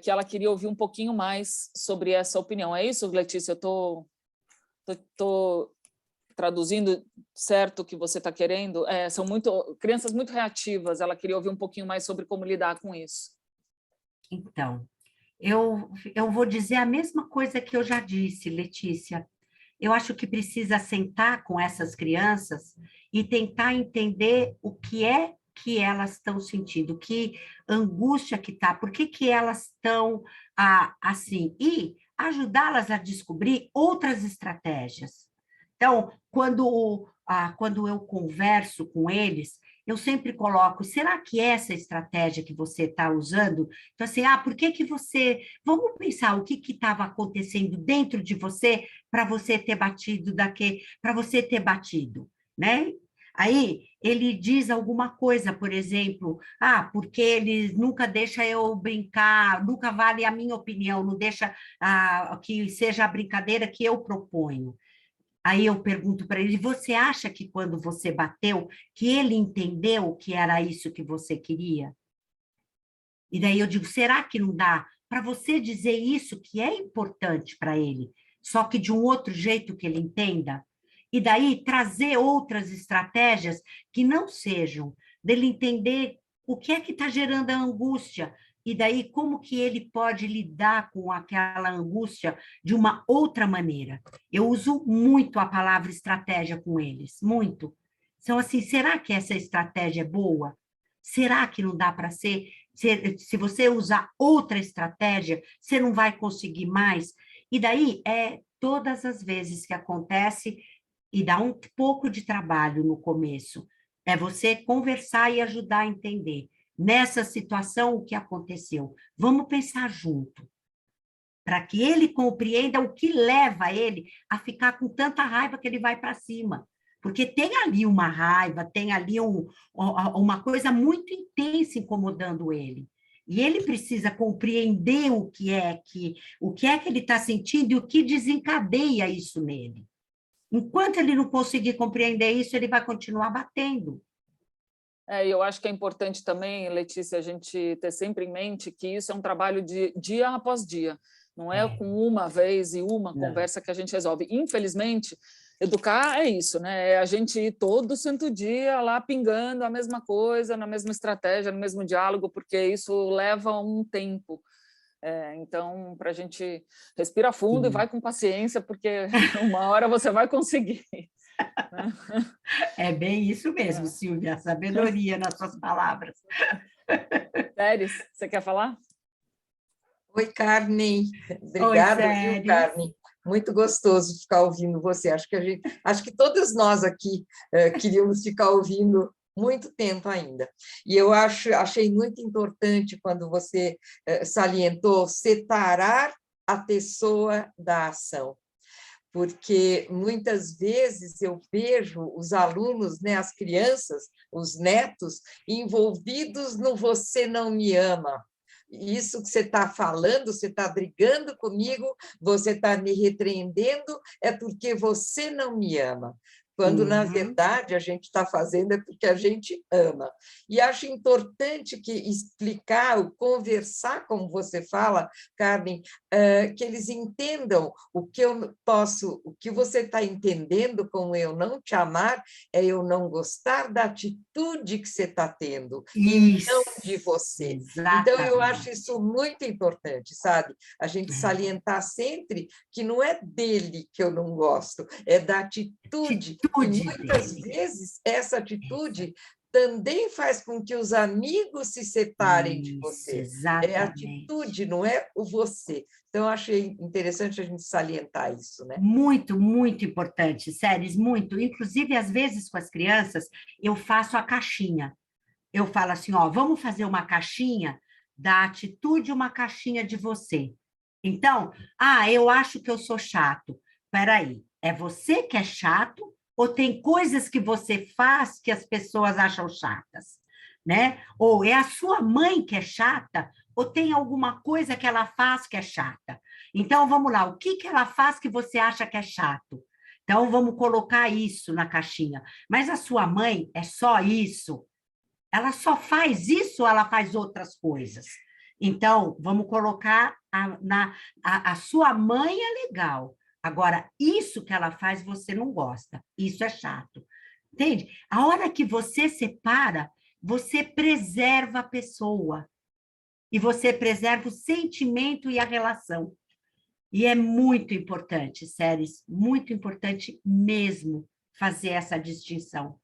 que ela queria ouvir um pouquinho mais sobre essa opinião. É isso, Letícia? Eu estou traduzindo certo o que você está querendo? São crianças muito reativas, ela queria ouvir um pouquinho mais sobre como lidar com isso. Então, eu vou dizer a mesma coisa que eu já disse, Letícia. Eu acho que precisa sentar com essas crianças e tentar entender o que é que elas estão sentindo, que angústia que está, por que elas estão assim, e ajudá-las a descobrir outras estratégias. Então, quando eu converso com eles, eu sempre coloco, será que essa estratégia que você está usando? Então, assim, por que você... Vamos pensar o que estava acontecendo dentro de você para você ter batido né? Aí ele diz alguma coisa, por exemplo, porque ele nunca deixa eu brincar, nunca vale a minha opinião, não deixa que seja a brincadeira que eu proponho. Aí eu pergunto para ele, você acha que quando você bateu, que ele entendeu que era isso que você queria? E daí eu digo, será que não dá para você dizer isso que é importante para ele, só que de um outro jeito que ele entenda? E daí trazer outras estratégias que não sejam dele entender o que é que está gerando a angústia, e daí como que ele pode lidar com aquela angústia de uma outra maneira. Eu uso muito a palavra estratégia com eles, muito. Então, assim, será que essa estratégia é boa? Será que não dá para ser? Se você usar outra estratégia, você não vai conseguir mais? E daí, todas as vezes que acontece, e dá um pouco de trabalho no começo, é você conversar e ajudar a entender. Nessa situação, o que aconteceu? Vamos pensar junto, para que ele compreenda o que leva ele a ficar com tanta raiva que ele vai para cima. Porque tem ali uma raiva, tem ali uma coisa muito intensa incomodando ele. E ele precisa compreender o que é que ele está sentindo e o que desencadeia isso nele. Enquanto ele não conseguir compreender isso, ele vai continuar batendo. Eu acho que é importante também, Letícia, a gente ter sempre em mente que isso é um trabalho de dia após dia. Não é com uma vez e uma conversa que a gente resolve. Infelizmente, educar é isso, né? É a gente ir todo santo dia lá pingando a mesma coisa, na mesma estratégia, no mesmo diálogo, porque isso leva um tempo. Então, para a gente respira fundo e vai com paciência, porque uma hora você vai conseguir. É bem isso mesmo, Silvia, sabedoria nas suas palavras. Séries, você quer falar? Oi, Carmen. Obrigada, viu, Carmen? Muito gostoso ficar ouvindo você. Acho que todos nós aqui queríamos ficar ouvindo muito tempo ainda. E eu achei muito importante quando você salientou separar a pessoa da ação, porque muitas vezes eu vejo os alunos, né, as crianças, os netos, envolvidos no "você não me ama". Isso que você está falando, você está brigando comigo, você está me repreendendo, é porque você não me ama. quando, na verdade, a gente está fazendo é porque a gente ama. E acho importante que explicar, conversar, como você fala, Carmen, que eles entendam o que você está entendendo com eu não te amar, é eu não gostar da atitude que você está tendo, e não de você. Exatamente. Então, eu acho isso muito importante, sabe? A gente salientar sempre que não é dele que eu não gosto, é da atitude. E muitas vezes essa atitude também faz com que os amigos se separem de você. Exatamente. É a atitude, não é o você. Então, eu achei interessante a gente salientar isso, né? Muito, muito importante, Séries, muito. Inclusive, às vezes, com as crianças, eu faço a caixinha. Eu falo assim, ó, vamos fazer uma caixinha da atitude, uma caixinha de você. Então, eu acho que eu sou chato. Peraí, é você que é chato ou tem coisas que você faz que as pessoas acham chatas, né? Ou é a sua mãe que é chata ou tem alguma coisa que ela faz que é chata? Então, vamos lá, o que ela faz que você acha que é chato? Então, vamos colocar isso na caixinha. Mas a sua mãe é só isso? Ela só faz isso ou ela faz outras coisas? Então, vamos colocar a sua mãe é legal. Agora, isso que ela faz, você não gosta. Isso é chato. Entende? A hora que você separa, você preserva a pessoa. E você preserva o sentimento e a relação. E é muito importante, Séries, muito importante mesmo fazer essa distinção.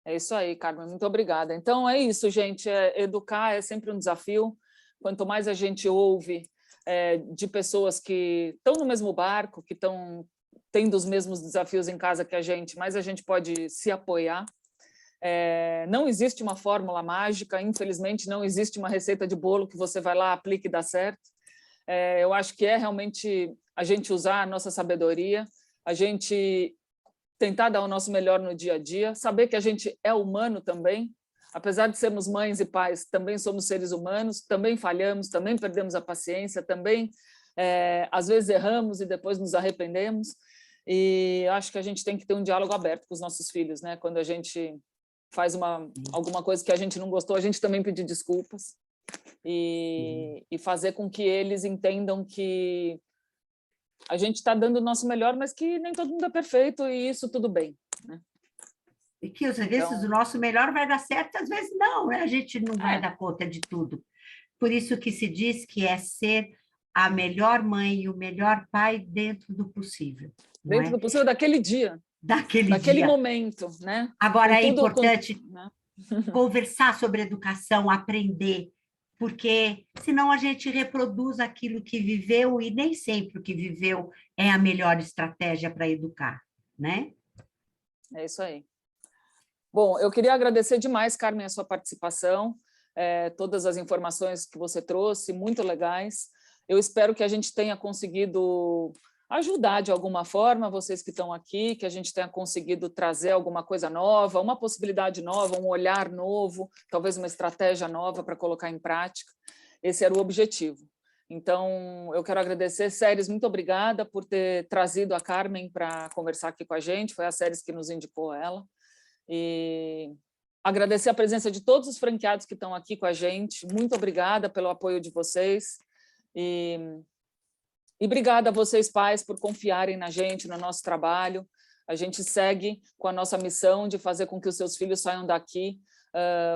É isso aí, Carmen, muito obrigada. Então, é isso, gente, educar é sempre um desafio. Quanto mais a gente ouve de pessoas que estão no mesmo barco, que estão tendo os mesmos desafios em casa que a gente, mais a gente pode se apoiar. Não existe uma fórmula mágica, infelizmente não existe uma receita de bolo que você vai lá, aplique e dá certo. Eu acho que é realmente a gente usar a nossa sabedoria, a gente tentar dar o nosso melhor no dia a dia, saber que a gente é humano também, apesar de sermos mães e pais, também somos seres humanos, também falhamos, também perdemos a paciência, também às vezes erramos e depois nos arrependemos, e acho que a gente tem que ter um diálogo aberto com os nossos filhos, né? Quando a gente faz alguma coisa que a gente não gostou, a gente também pedir desculpas e fazer com que eles entendam que a gente está dando o nosso melhor, mas que nem todo mundo é perfeito e isso tudo bem, né? E que às vezes o nosso melhor vai dar certo, às vezes não, né? A gente não vai dar conta de tudo. Por isso que se diz que é ser a melhor mãe e o melhor pai dentro do possível. Dentro do possível daquele dia. Daquele dia. Momento, né? Agora é importante conversar sobre educação, aprender, porque senão a gente reproduz aquilo que viveu e nem sempre o que viveu é a melhor estratégia para educar, né? É isso aí. Bom, eu queria agradecer demais, Carmen, a sua participação, todas as informações que você trouxe, muito legais. Eu espero que a gente tenha conseguido ajudar de alguma forma vocês que estão aqui, que a gente tenha conseguido trazer alguma coisa nova, uma possibilidade nova, um olhar novo, talvez uma estratégia nova para colocar em prática. Esse era o objetivo. Então, eu quero agradecer, Séries, muito obrigada por ter trazido a Carmen para conversar aqui com a gente, foi a Séries que nos indicou ela. E agradecer a presença de todos os franqueados que estão aqui com a gente, muito obrigada pelo apoio de vocês. E obrigada a vocês, pais, por confiarem na gente, no nosso trabalho. A gente segue com a nossa missão de fazer com que os seus filhos saiam daqui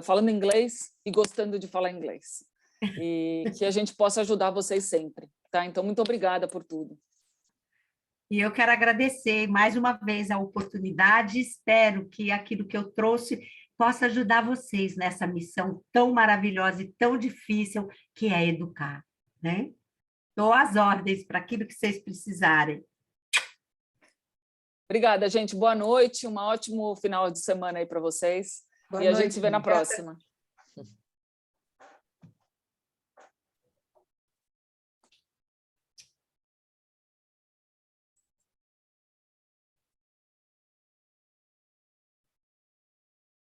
falando inglês e gostando de falar inglês. E que a gente possa ajudar vocês sempre, tá? Então, muito obrigada por tudo. E eu quero agradecer mais uma vez a oportunidade, espero que aquilo que eu trouxe possa ajudar vocês nessa missão tão maravilhosa e tão difícil que é educar, né? Dou as ordens para aquilo que vocês precisarem. Obrigada, gente. Boa noite, um ótimo final de semana aí para vocês. E a gente se vê na próxima.